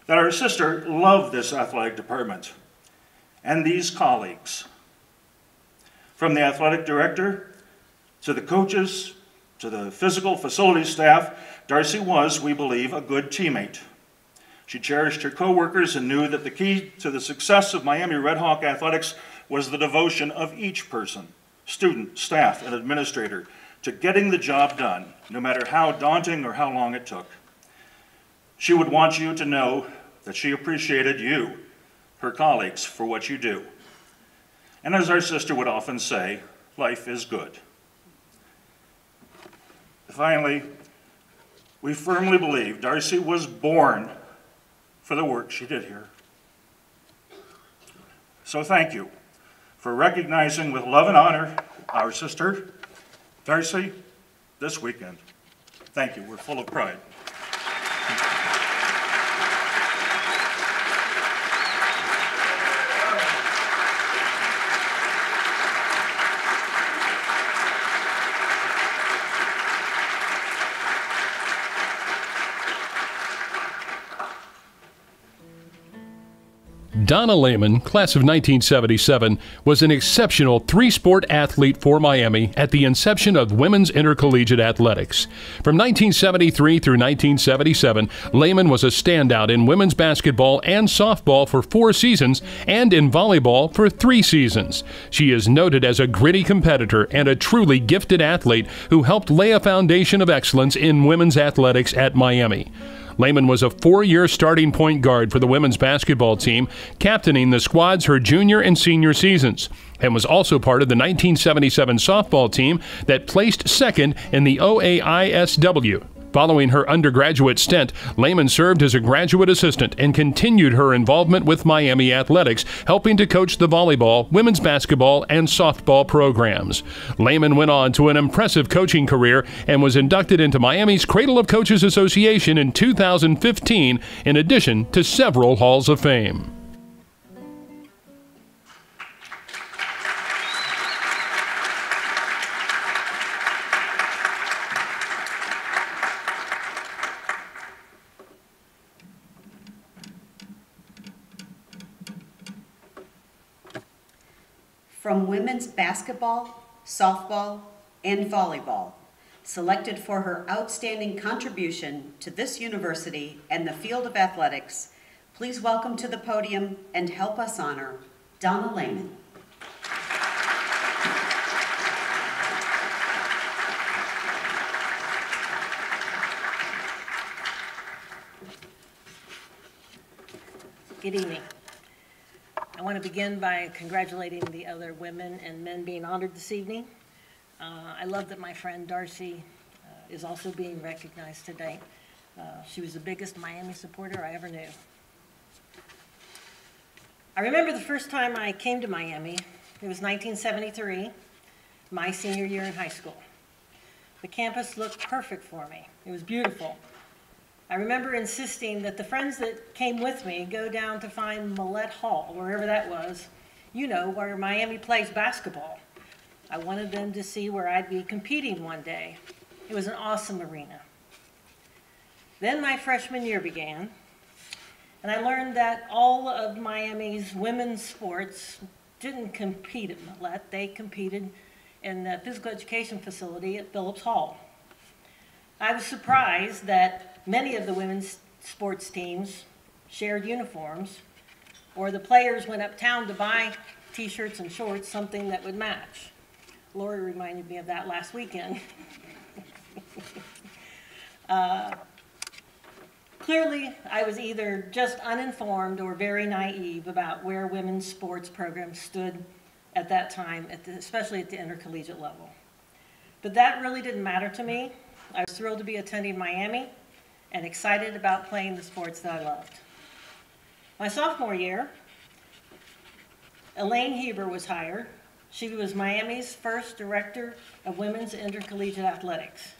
That our sister loved this athletic department and these colleagues. From the athletic director to the coaches, to the physical facility staff, Darcy was, we believe, a good teammate. She cherished her coworkers and knew that the key to the success of Miami Red Hawk athletics was the devotion of each person, student, staff, and administrator, to getting the job done, no matter how daunting or how long it took. She would want you to know that she appreciated you, her colleagues, for what you do. And as our sister would often say, life is good. Finally, we firmly believe Darcy was born for the work she did here. So thank you for recognizing with love and honor our sister, Darcy, this weekend. Thank you. We're full of pride. Donna Lehman, class of 1977, was an exceptional three-sport athlete for Miami at the inception of women's intercollegiate athletics. From 1973 through 1977, Lehman was a standout in women's basketball and softball for 4 seasons and in volleyball for 3 seasons. She is noted as a gritty competitor and a truly gifted athlete who helped lay a foundation of excellence in women's athletics at Miami. Lehman was a 4-year starting point guard for the women's basketball team, captaining the squads her junior and senior seasons, and was also part of the 1977 softball team that placed second in the OAISW. Following her undergraduate stint, Lehman served as a graduate assistant and continued her involvement with Miami athletics, helping to coach the volleyball, women's basketball, and softball programs. Lehman went on to an impressive coaching career and was inducted into Miami's Cradle of Coaches Association in 2015, in addition to several Halls of Fame. From women's basketball, softball, and volleyball, selected for her outstanding contribution to this university and the field of athletics, please welcome to the podium and help us honor Donna Lehman. Good evening. I want to begin by congratulating the other women and men being honored this evening. I love that my friend Darcy is also being recognized today. She was the biggest Miami supporter I ever knew. I remember the first time I came to Miami. It was 1973, my senior year in high school. The campus looked perfect for me. It was beautiful. I remember insisting that the friends that came with me go down to find Millette Hall, wherever that was, you know, where Miami plays basketball. I wanted them to see where I'd be competing one day. It was an awesome arena. Then my freshman year began, and I learned that all of Miami's women's sports didn't compete at Millette. They competed in the physical education facility at Phillips Hall. I was surprised that many of the women's sports teams shared uniforms, or the players went uptown to buy t-shirts and shorts, something that would match. Lori reminded me of that last weekend. Clearly, I was either just uninformed or very naive about where women's sports programs stood at that time, especially at the intercollegiate level. But that really didn't matter to me. I was thrilled to be attending Miami and excited about playing the sports that I loved. My sophomore year, Elaine Heber was hired. She was Miami's first director of women's intercollegiate athletics.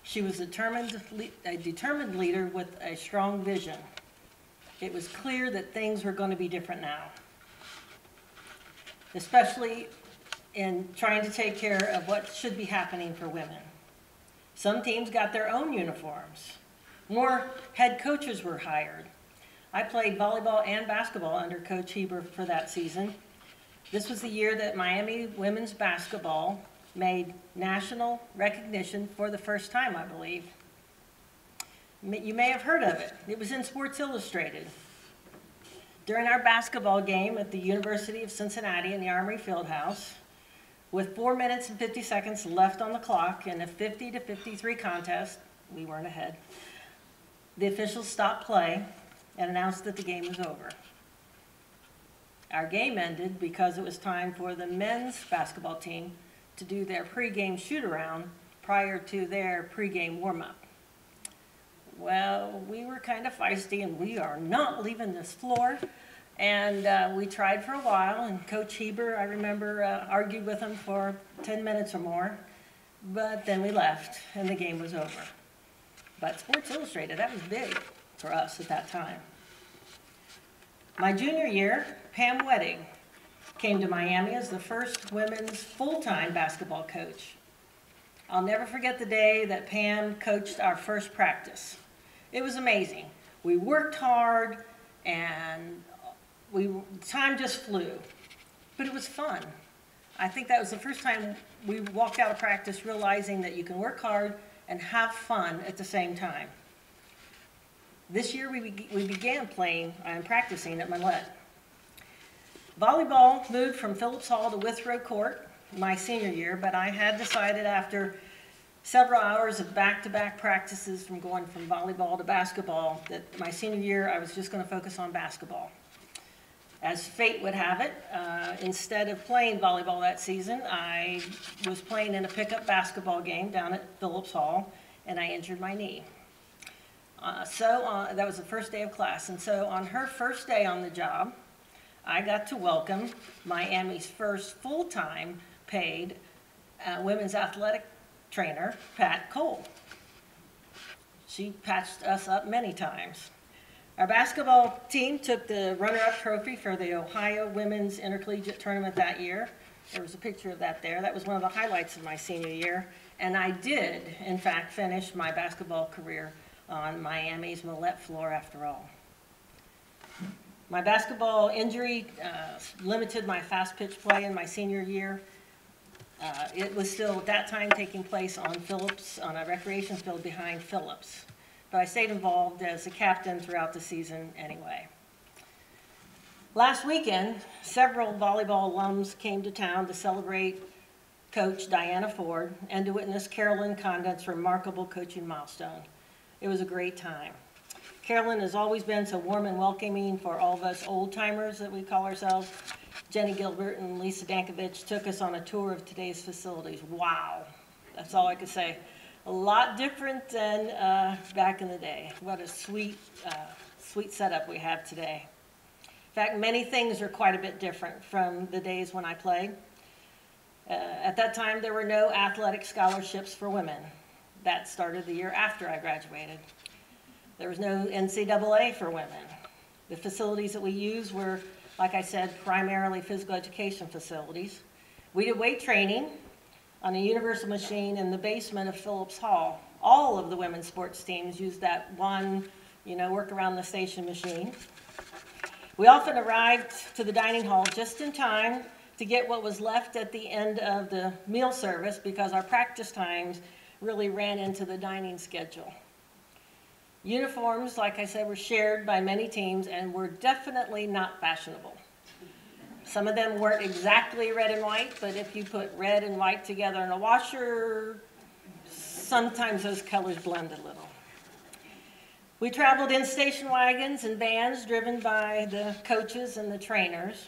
She was a determined leader with a strong vision. It was clear that things were going to be different now, especially in trying to take care of what should be happening for women. Some teams got their own uniforms. More head coaches were hired. I played volleyball and basketball under Coach Heber for that season. This was the year that Miami women's basketball made national recognition for the first time, I believe. You may have heard of it. It was in Sports Illustrated. During our basketball game at the University of Cincinnati in the Armory Fieldhouse, with 4 minutes and 50 seconds left on the clock in a 50-53 contest, we weren't ahead, the officials stopped play and announced that the game was over. Our game ended because it was time for the men's basketball team to do their pregame shoot-around prior to their pregame warm-up. Well, we were kind of feisty, and we are not leaving this floor. And we tried for a while, and Coach Heber, I remember, argued with him for 10 minutes or more. But then we left, and the game was over. But Sports Illustrated, that was big for us at that time. My junior year, Pam Wedding came to Miami as the first women's full-time basketball coach. I'll never forget the day that Pam coached our first practice. It was amazing. We worked hard, and time just flew, but it was fun. I think that was the first time we walked out of practice realizing that you can work hard and have fun at the same time. This year we began playing and practicing at Millette. Volleyball moved from Phillips Hall to Withrow Court my senior year, but I had decided after several hours of back-to-back practices from going from volleyball to basketball that my senior year I was just going to focus on basketball. As fate would have it, instead of playing volleyball that season, I was playing in a pickup basketball game down at Phillips Hall, and I injured my knee. That was the first day of class, and so on her first day on the job, I got to welcome Miami's first full-time paid women's athletic trainer, Pat Cole. She patched us up many times. Our basketball team took the runner-up trophy for the Ohio Women's Intercollegiate Tournament that year. There was a picture of that there. That was one of the highlights of my senior year. And I did, in fact, finish my basketball career on Miami's Millette floor after all. My basketball injury limited my fast pitch play in my senior year. It was still at that time taking place on Phillips, on a recreation field behind Phillips. But I stayed involved as a captain throughout the season anyway. Last weekend, several volleyball alums came to town to celebrate Coach Diana Ford and to witness Carolyn Condon's remarkable coaching milestone. It was a great time. Carolyn has always been so warm and welcoming for all of us old-timers that we call ourselves. Jenny Gilbert and Lisa Dankovich took us on a tour of today's facilities. Wow, that's all I could say. A lot different than back in the day. What a sweet, sweet setup we have today. In fact, many things are quite a bit different from the days when I played. At that time, there were no athletic scholarships for women. That started the year after I graduated. There was no NCAA for women. The facilities that we used were, like I said, primarily physical education facilities. We did weight training on a universal machine in the basement of Phillips Hall. All of the women's sports teams used that one, work around the station machine. We often arrived to the dining hall just in time to get what was left at the end of the meal service because our practice times really ran into the dining schedule. Uniforms, like I said, were shared by many teams and were definitely not fashionable. Some of them weren't exactly red and white, but if you put red and white together in a washer, sometimes those colors blend a little. We traveled in station wagons and vans driven by the coaches and the trainers,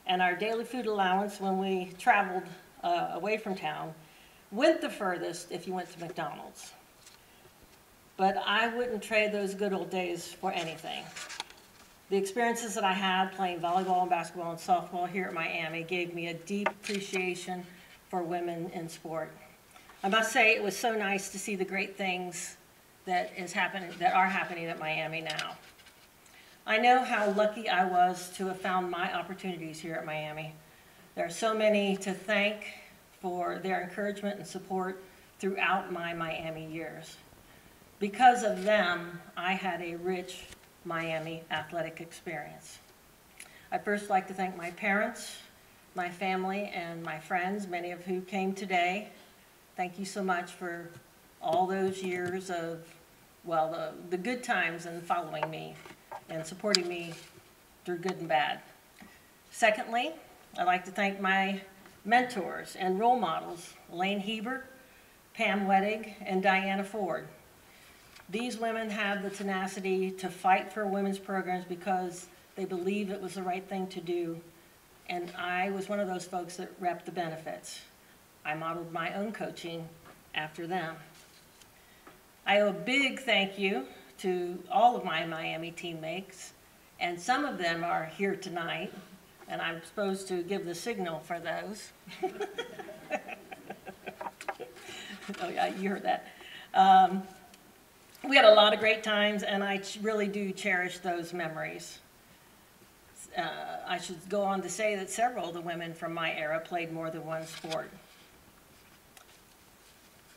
and our daily food allowance when we traveled away from town went the furthest if you went to McDonald's. But I wouldn't trade those good old days for anything. The experiences that I had playing volleyball and basketball and softball here at Miami gave me a deep appreciation for women in sport. I must say it was so nice to see the great things that are happening at Miami now. I know how lucky I was to have found my opportunities here at Miami. There are so many to thank for their encouragement and support throughout my Miami years. Because of them, I had a rich Miami athletic experience. I'd first like to thank my parents, my family, and my friends, many of who came today. Thank you so much for all those years of, the good times and following me and supporting me through good and bad. Secondly, I'd like to thank my mentors and role models, Elaine Hebert, Pam Wettig, and Diana Ford. These women have the tenacity to fight for women's programs because they believe it was the right thing to do, and I was one of those folks that reaped the benefits. I modeled my own coaching after them. I owe a big thank you to all of my Miami teammates, and some of them are here tonight, and I'm supposed to give the signal for those. Oh yeah, you heard that. We had a lot of great times, and I really do cherish those memories. I should go on to say that several of the women from my era played more than one sport.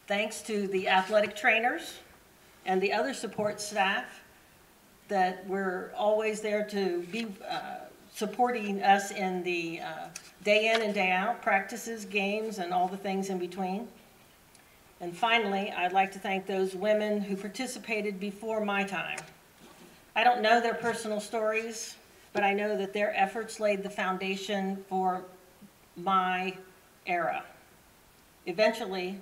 Thanks to the athletic trainers and the other support staff that were always there to be supporting us in the day in and day out practices, games, and all the things in between. And finally, I'd like to thank those women who participated before my time. I don't know their personal stories, but I know that their efforts laid the foundation for my era, eventually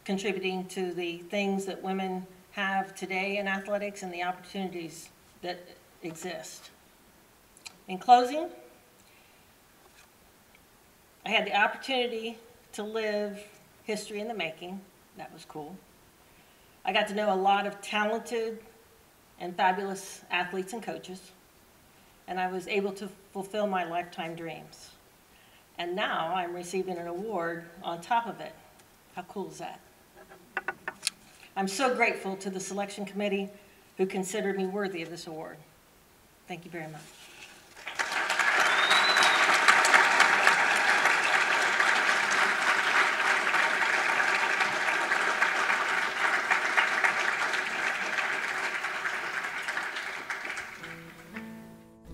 contributing to the things that women have today in athletics and the opportunities that exist. In closing, I had the opportunity to live history in the making. That was cool. I got to know a lot of talented and fabulous athletes and coaches, and I was able to fulfill my lifetime dreams. And now I'm receiving an award on top of it. How cool is that? I'm so grateful to the selection committee who considered me worthy of this award. Thank you very much.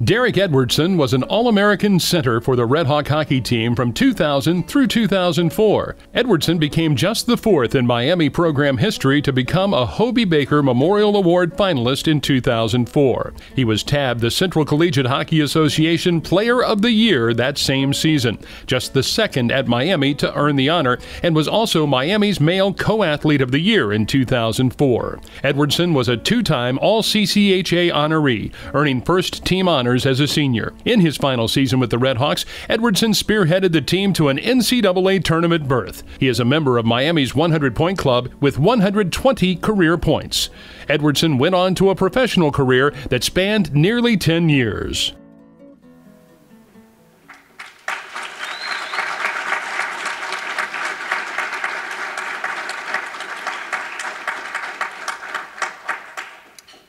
Derek Edwardson was an All-American center for the Red Hawk hockey team from 2000 through 2004. Edwardson became just the fourth in Miami program history to become a Hobie Baker Memorial Award finalist in 2004. He was tabbed the Central Collegiate Hockey Association Player of the Year that same season, just the second at Miami to earn the honor, and was also Miami's Male Co-Athlete of the Year in 2004. Edwardson was a two-time All-CCHA honoree, earning first-team honors as a senior. In his final season with the Red Hawks, Edwardson spearheaded the team to an NCAA tournament berth. He is a member of Miami's 100-point club with 120 career points. Edwardson went on to a professional career that spanned nearly 10 years.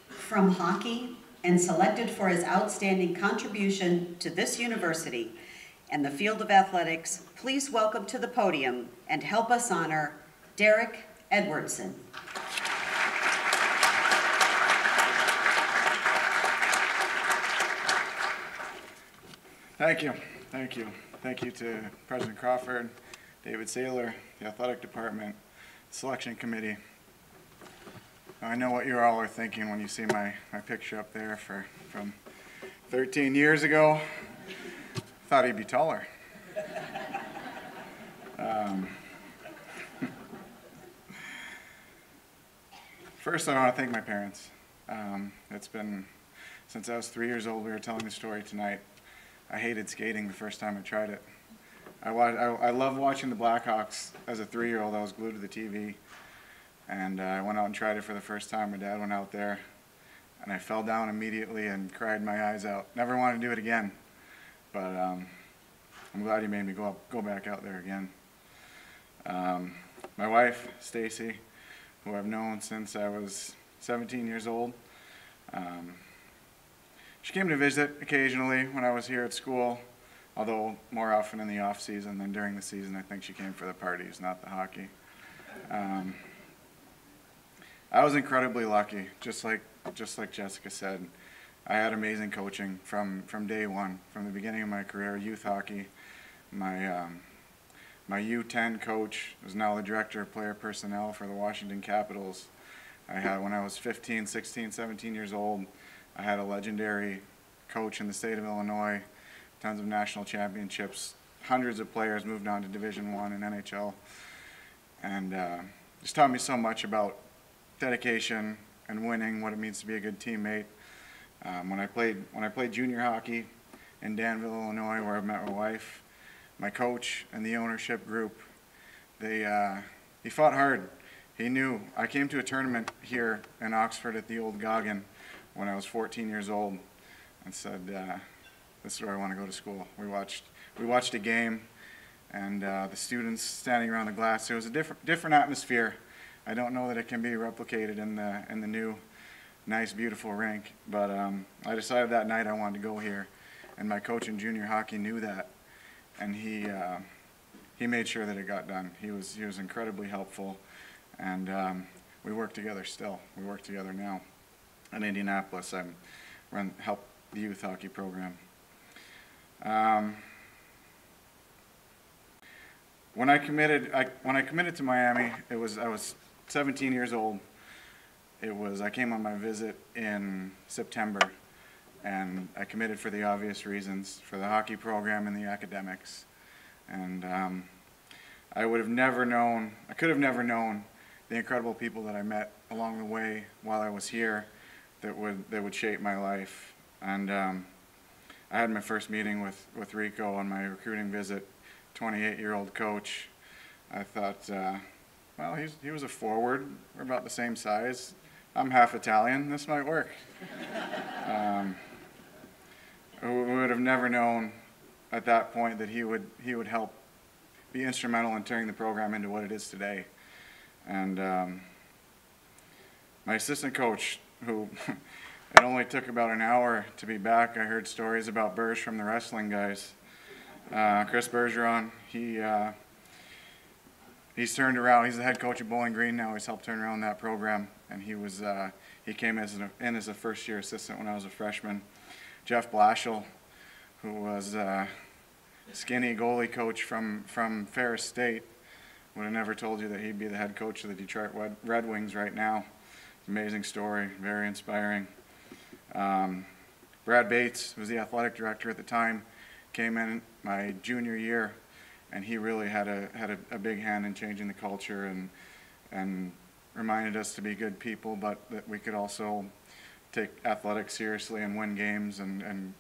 From hockey, and selected for his outstanding contribution to this university and the field of athletics, please welcome to the podium and help us honor Derek Edwardson. Thank you. Thank you. Thank you to President Crawford, David Saylor, the athletic department, selection committee. I know what you all are thinking when you see my picture up there from 13 years ago. Thought he'd be taller. First, I want to thank my parents. It's been, since I was 3 years old, we were telling the story tonight. I hated skating the first time I tried it. I loved watching the Blackhawks as a 3-year-old. I was glued to the TV. And I went out and tried it for the first time. My dad went out there, and I fell down immediately and cried my eyes out. Never wanted to do it again, but I'm glad he made me go back out there again. My wife, Stacy, who I've known since I was 17 years old, she came to visit occasionally when I was here at school, although more often in the off season than during the season. I think she came for the parties, not the hockey. I was incredibly lucky, just like Jessica said. I had amazing coaching from day one, from the beginning of my career. Youth hockey, my U10 coach was now the director of player personnel for the Washington Capitals. When I was 15, 16, 17 years old, I had a legendary coach in the state of Illinois, tons of national championships, hundreds of players moved on to Division I and NHL, and just taught me so much about dedication and winning, what it means to be a good teammate. When I played junior hockey in Danville, Illinois, where I met my wife, my coach and the ownership group, he fought hard. He knew. I came to a tournament here in Oxford at the old Goggin when I was 14 years old and said, this is where I want to go to school. We watched a game, and the students standing around the glass. It was a different atmosphere. I don't know that it can be replicated in the new, nice, beautiful rink, but I decided that night I wanted to go here, and my coach in junior hockey knew that, and he made sure that it got done. He was incredibly helpful, and we work together still. We work together now. In Indianapolis, I help the youth hockey program. When I committed to Miami, I was 17 years old. I came on my visit in September, and I committed for the obvious reasons, for the hockey program and the academics. And I could have never known the incredible people that I met along the way while I was here that would shape my life. And I had my first meeting with Rico on my recruiting visit, 28-year-old coach. I thought, well, he was a forward. We're about the same size. I'm half Italian. This might work. We would have never known at that point that he would help be instrumental in turning the program into what it is today. And my assistant coach, who it only took about an hour to be back. I heard stories about Berge from the wrestling guys. Chris Bergeron, he's turned around. He's the head coach at Bowling Green now. He's helped turn around that program, and he came in as a first-year assistant when I was a freshman. Jeff Blashill, who was skinny goalie coach from Ferris State, would have never told you that he'd be the head coach of the Detroit Red Wings right now. Amazing story, very inspiring. Brad Bates, who was the athletic director at the time, came in my junior year, and he really had a big hand in changing the culture and reminded us to be good people, but that we could also take athletics seriously and win games and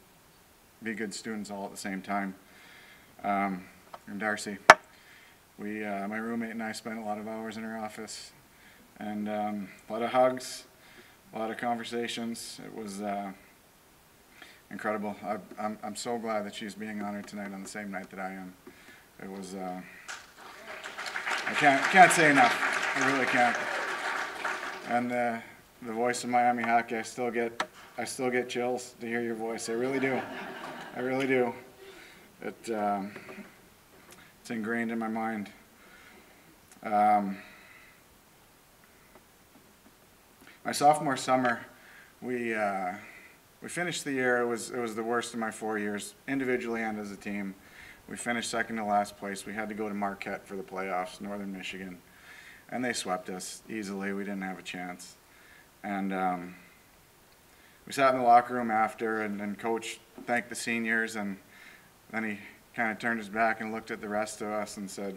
be good students all at the same time. And Darcy, my roommate and I spent a lot of hours in her office, and a lot of hugs, a lot of conversations. It was incredible. I'm so glad that she's being honored tonight on the same night that I am. It was, I can't say enough. I really can't. And the voice of Miami hockey, I still get chills to hear your voice. I really do. I really do. It's ingrained in my mind. My sophomore summer, we finished the year. It was the worst of my 4 years, individually and as a team. We finished second to last place. We had to go to Marquette for the playoffs, Northern Michigan, and they swept us easily. We didn't have a chance. And we sat in the locker room after, and Coach thanked the seniors, and then he kind of turned his back and looked at the rest of us and said,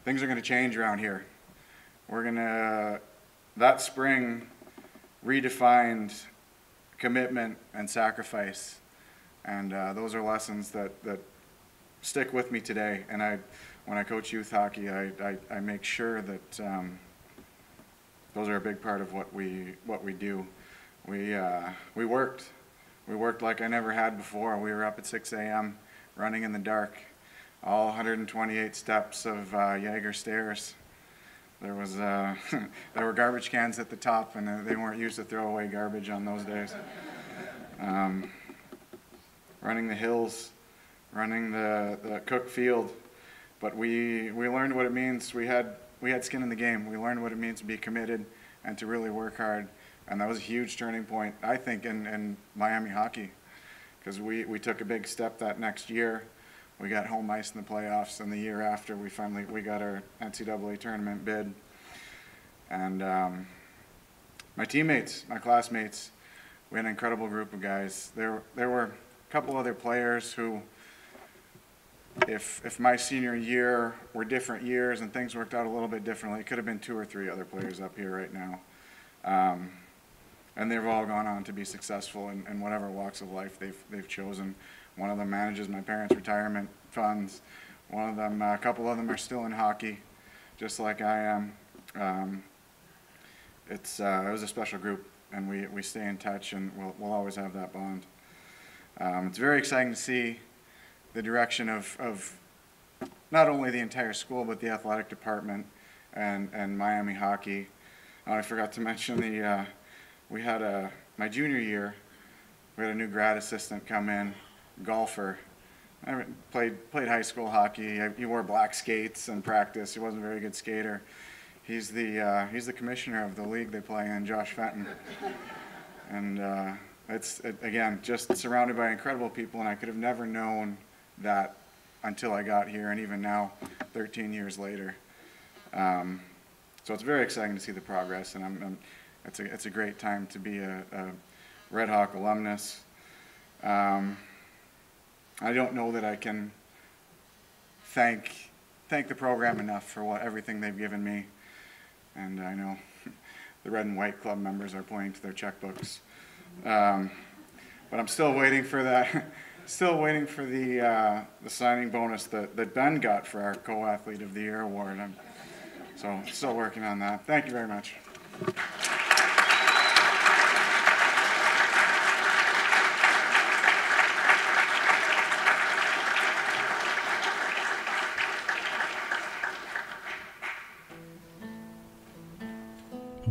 things are going to change around here. That spring redefined commitment and sacrifice, and those are lessons that stick with me today. And when I coach youth hockey, I make sure that those are a big part of what we do. We worked like I never had before. We were up at 6 a.m. running in the dark, all 128 steps of Jaeger stairs. There were garbage cans at the top, and they weren't used to throw away garbage on those days. Running the hills, running the Cook Field, but we learned what it means. We had skin in the game. We learned what it means to be committed and to really work hard, and that was a huge turning point, I think, in Miami hockey, because we took a big step that next year. We got home ice in the playoffs, and the year after we got our NCAA tournament bid. And my teammates, my classmates, we had an incredible group of guys. There were a couple other players who, if my senior year were different years and things worked out a little bit differently, it could have been 2 or 3 other players up here right now. And they've all gone on to be successful in whatever walks of life they've chosen. One of them manages my parents' retirement funds. One of them, a couple of them are still in hockey, just like I am. It was a special group, and we stay in touch, and we'll always have that bond. It's very exciting to see the direction of not only the entire school, but the athletic department and Miami hockey. I forgot to mention we had my junior year, we had a new grad assistant come in, golfer. I played high school hockey. He wore black skates in practice. He wasn't a very good skater. He's the commissioner of the league they play in, Josh Fenton. And again, just surrounded by incredible people, and I could have never known that until I got here, and even now, 13 years later. So it's very exciting to see the progress, and it's a great time to be a Red Hawk alumnus. I don't know that I can thank the program enough for everything they've given me, and I know the Red and White Club members are pointing to their checkbooks, but I'm still waiting for that. Still waiting for the signing bonus that Ben got for our Co-Athlete of the Year award. So still working on that. Thank you very much.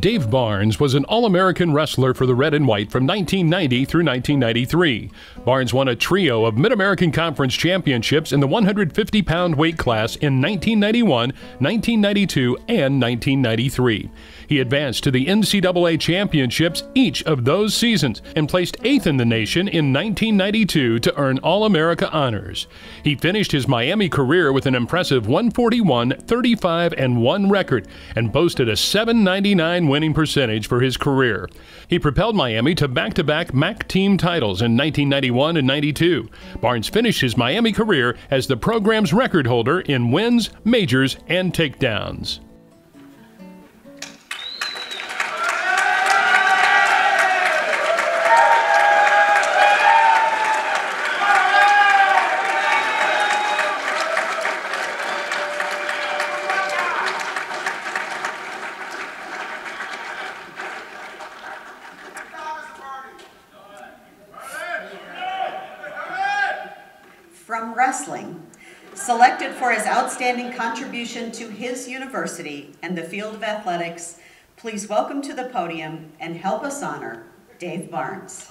Dave Barnes was an All-American wrestler for the Red and White from 1990 through 1993. Barnes won a trio of Mid-American Conference championships in the 150-pound weight class in 1991, 1992, and 1993. He advanced to the NCAA championships each of those seasons and placed 8th in the nation in 1992 to earn All-America honors. He finished his Miami career with an impressive 141, 35, and 1 record and boasted a .799 winning percentage for his career. He propelled Miami to back-to-back MAC team titles in 1991 and 92. Barnes finished his Miami career as the program's record holder in wins, majors, and takedowns. From wrestling, selected for his outstanding contribution to his university and the field of athletics, please welcome to the podium and help us honor Dave Barnes.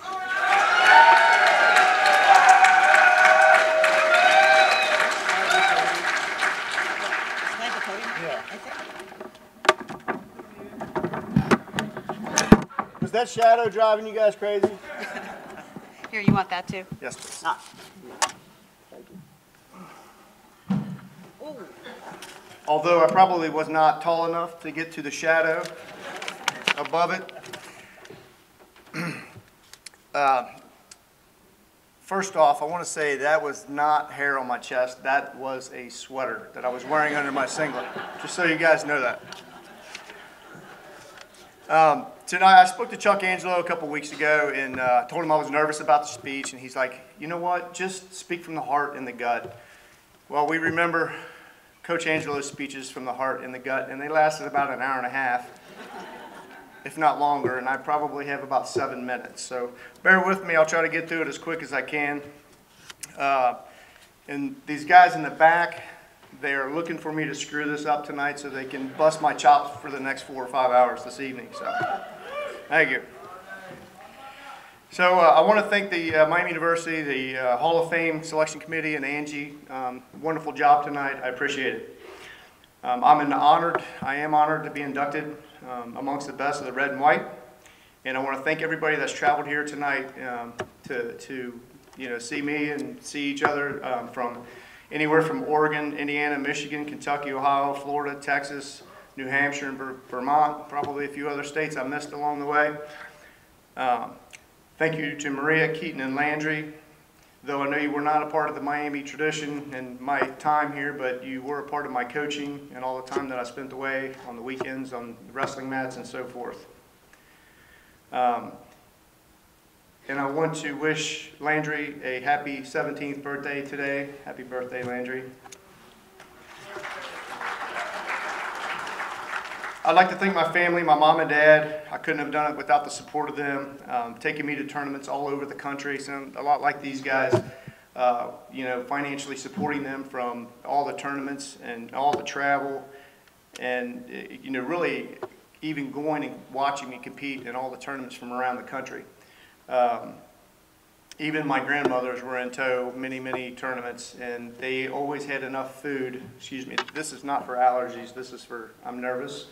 Was that shadow driving you guys crazy? Here, you want that too? Yes, please. Ah. Although I probably was not tall enough to get to the shadow above it. First off, I want to say that was not hair on my chest. That was a sweater that I was wearing under my singlet, just so you guys know that. Tonight, I spoke to Chuck Angelo a couple weeks ago and told him I was nervous about the speech, and he's like, you know what, just speak from the heart and the gut. Well, we remember Coach Angelo's speeches from the heart and the gut, and they lasted about an hour and a half, if not longer, and I probably have about 7 minutes. So bear with me, I'll try to get through it as quick as I can. And these guys in the back, they are looking for me to screw this up tonight so they can bust my chops for the next 4 or 5 hours this evening. So, thank you. So I want to thank the Miami University, the Hall of Fame Selection Committee, and Angie. Wonderful job tonight. I appreciate it. I am honored to be inducted amongst the best of the red and white. And I want to thank everybody that's traveled here tonight to see me and see each other from anywhere from Oregon, Indiana, Michigan, Kentucky, Ohio, Florida, Texas, New Hampshire, and Vermont, probably a few other states I missed along the way. Thank you to Maria, Keaton, and Landry. Though I know you were not a part of the Miami tradition and my time here, but you were a part of my coaching and all the time that I spent away on the weekends, on the wrestling mats, and so forth. And I want to wish Landry a happy 17th birthday today. Happy birthday, Landry. I'd like to thank my family, my mom and dad. I couldn't have done it without the support of them, taking me to tournaments all over the country, so a lot like these guys, financially supporting them from all the tournaments and all the travel, and really even going and watching me compete in all the tournaments from around the country. Even my grandmothers were in tow many, many tournaments, and they always had enough food. Excuse me, this is not for allergies, this is for, I'm nervous.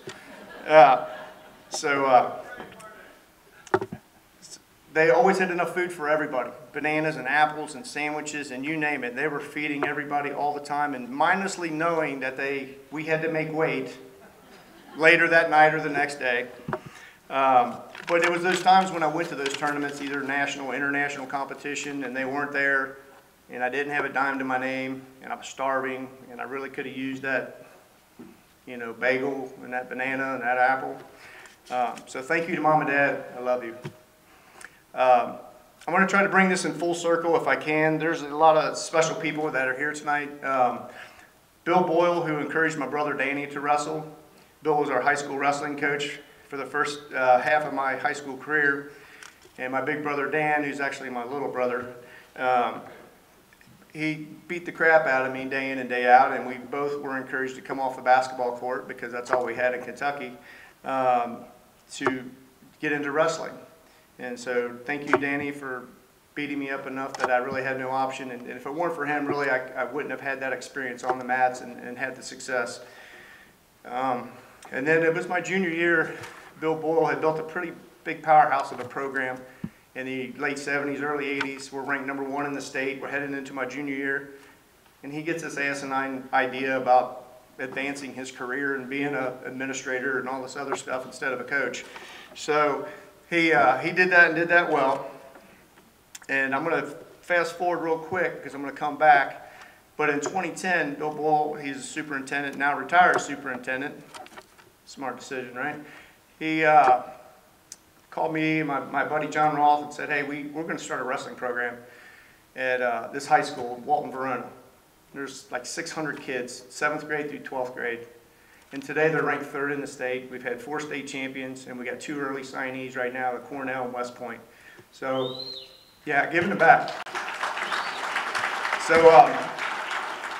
They always had enough food for everybody. Bananas and apples and sandwiches and you name it. They were feeding everybody all the time, and mindlessly knowing that we had to make weight later that night or the next day. But it was those times when I went to those tournaments, either national or international competition, and they weren't there, and I didn't have a dime to my name, and I was starving, and I really could have used that, bagel and that banana and that apple. So thank you to Mom and Dad. I love you. I'm going to try to bring this in full circle if I can. There's a lot of special people that are here tonight. Bill Boyle, who encouraged my brother Danny to wrestle. Bill was our high school wrestling coach for the first half of my high school career. And my big brother Dan, who's actually my little brother, he beat the crap out of me day in and day out, and we both were encouraged to come off the basketball court, because that's all we had in Kentucky, to get into wrestling. And so thank you, Danny, for beating me up enough that I really had no option. And if it weren't for him, really, I wouldn't have had that experience on the mats and had the success. And then it was my junior year. Bill Boyle had built a pretty big powerhouse of a program in the late 70s, early 80s. We're ranked #1 in the state. We're heading into my junior year. And he gets this asinine idea about advancing his career and being an administrator and all this other stuff instead of a coach. So he did that and did that well. And I'm going to fast forward real quick because I'm going to come back. But in 2010, Bill Boyle, he's a superintendent, now retired superintendent. Smart decision, right? He called me and my buddy John Roth and said, hey, we're going to start a wrestling program at this high school, Walton, Verona. There's like 600 kids, 7th grade through 12th grade. And today they're ranked 3rd in the state. We've had 4 state champions, and we got 2 early signees right now at Cornell and West Point. So, yeah, giving it back. So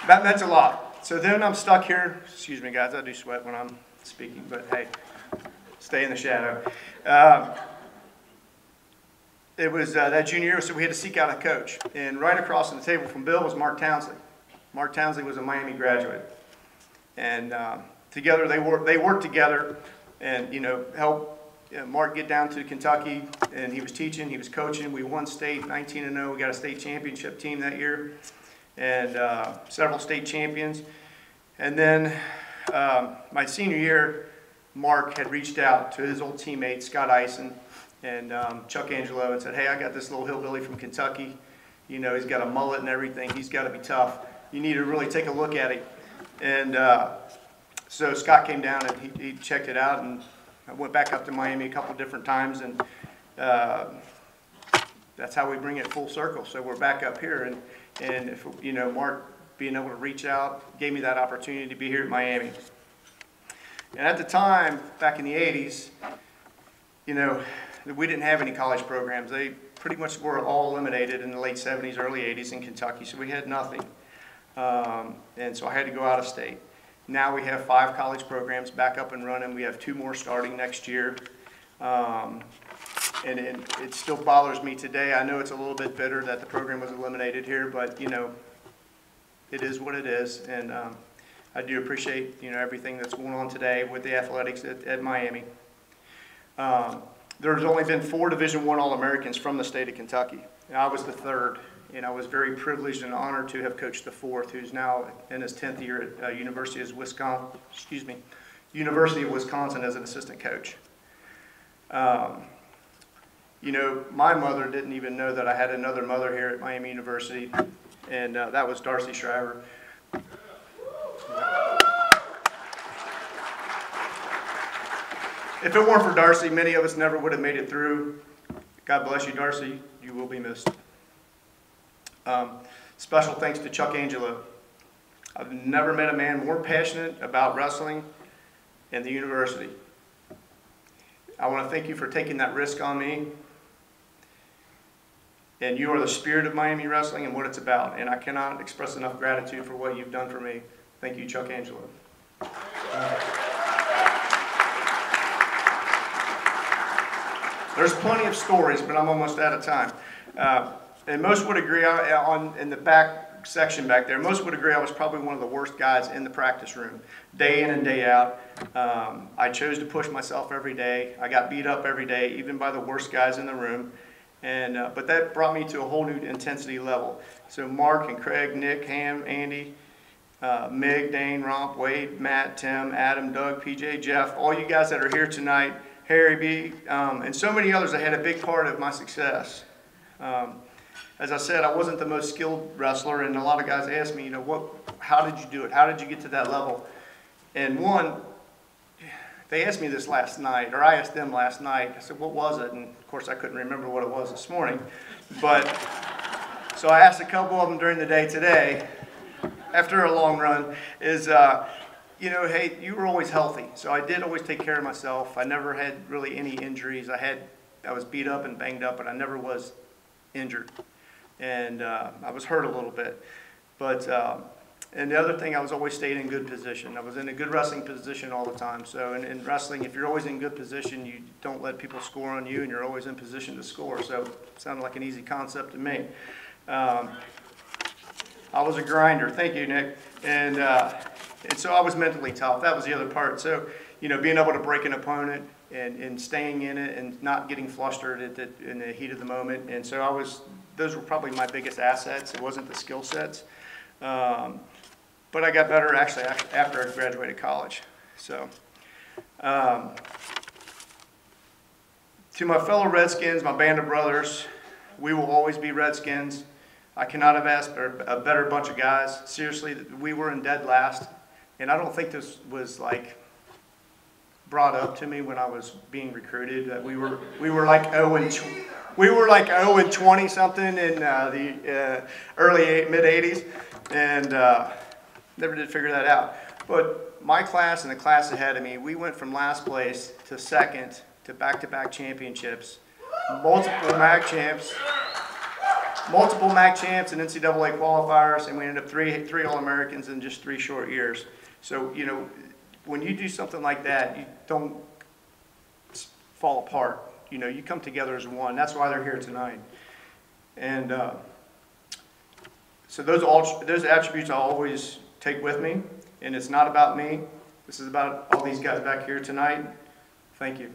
that meant a lot. So then I'm stuck here. Excuse me, guys, I do sweat when I'm speaking, but hey, stay in the shadow. It was that junior year, so we had to seek out a coach. And right across the table from Bill was Mark Townsley. Mark Townsley was a Miami graduate. And together, they worked together and, helped Mark get down to Kentucky. And he was teaching, he was coaching. We won state 19-0. We got a state championship team that year and several state champions. And then my senior year, Mark had reached out to his old teammate, Scott Eisen, and Chuck Angelo, and said, hey, I got this little hillbilly from Kentucky. He's got a mullet and everything. He's got to be tough. You need to really take a look at him. And so Scott came down and he checked it out, and I went back up to Miami a couple different times, and that's how we bring it full circle. So we're back up here, and if, Mark being able to reach out gave me that opportunity to be here at Miami. And at the time, back in the 80s, we didn't have any college programs. They pretty much were all eliminated in the late 70s, early 80s in Kentucky, so we had nothing. And so I had to go out of state. Now we have 5 college programs back up and running. We have 2 more starting next year. And it still bothers me today. I know it's a little bit bitter that the program was eliminated here, but, it is what it is. And I do appreciate, everything that's going on today with the athletics at Miami. There's only been 4 Division I All-Americans from the state of Kentucky. And I was the 3rd, and I was very privileged and honored to have coached the 4th, who's now in his 10th year at University of Wisconsin as an assistant coach. My mother didn't even know that I had another mother here at Miami University, and that was Darcy Shriver. If it weren't for Darcy, many of us never would have made it through. God bless you, Darcy. You will be missed. Special thanks to Chuck Angelo. I've never met a man more passionate about wrestling in the university. I want to thank you for taking that risk on me. And you are the spirit of Miami wrestling and what it's about. And I cannot express enough gratitude for what you've done for me. Thank you, Chuck Angelo. There's plenty of stories, but I'm almost out of time. And most would agree, in the back section back there, most would agree I was probably one of the worst guys in the practice room, day in and day out. I chose to push myself every day. I got beat up every day, even by the worst guys in the room. But that brought me to a whole new intensity level. So Mark and Craig, Nick, Ham, Andy, Mig, Dane, Romp, Wade, Matt, Tim, Adam, Doug, PJ, Jeff, all you guys that are here tonight, Harry B, and so many others that had a big part of my success. As I said, I wasn't the most skilled wrestler, and a lot of guys ask me, how did you do it? How did you get to that level? And they asked me this last night, or I asked them last night. I said, what was it? And of course, I couldn't remember what it was this morning. But so I asked a couple of them during the day today, after a long run, is you know, hey, you were always healthy, so I did always take care of myself. I never had really any injuries. I was beat up and banged up, but I never was injured. And I was hurt a little bit. But, and the other thing, I was always staying in good position. I was in a good wrestling position all the time. So in wrestling, if you're always in good position, you don't let people score on you, and you're always in position to score. So it sounded like an easy concept to me. I was a grinder. Thank you, Nick. And so I was mentally tough. That was the other part. So, you know, being able to break an opponent and staying in it and not getting flustered in the heat of the moment. And so those were probably my biggest assets. It wasn't the skill sets. But I got better actually after I graduated college. So, to my fellow Redskins, my band of brothers, we will always be Redskins. I cannot have asked for a better bunch of guys. Seriously, we were in dead last, and I don't think this was like brought up to me when I was being recruited. That we were like 0-20 something in the early mid '80s, and never did figure that out. But my class and the class ahead of me, we went from last place to second to back-to-back championships, multiple MAC champs and NCAA qualifiers, and we ended up three All-Americans in just 3 short years. So, you know, when you do something like that, you don't fall apart. You know, you come together as one. That's why they're here tonight. And so those attributes I'll always take with me, and it's not about me. This is about all these guys back here tonight. Thank you.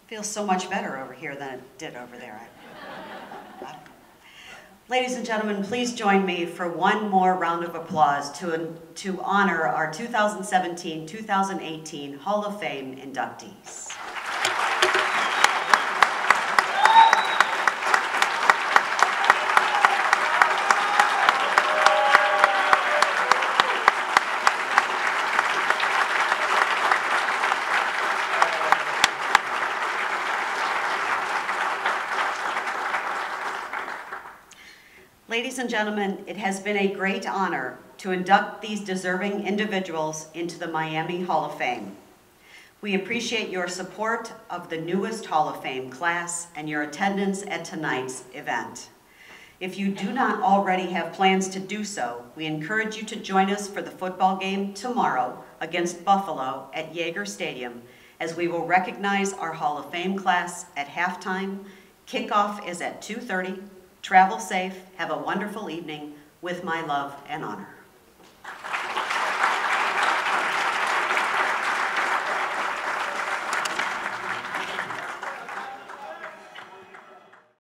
Feels so much better over here than it did over there. Ladies and gentlemen, please join me for one more round of applause to honor our 2017-2018 Hall of Fame inductees. Ladies and gentlemen, it has been a great honor to induct these deserving individuals into the Miami Hall of Fame. We appreciate your support of the newest Hall of Fame class and your attendance at tonight's event. If you do not already have plans to do so, we encourage you to join us for the football game tomorrow against Buffalo at Yager Stadium, as we will recognize our Hall of Fame class at halftime. Kickoff is at 2:30. Travel safe, have a wonderful evening, with my love and honor.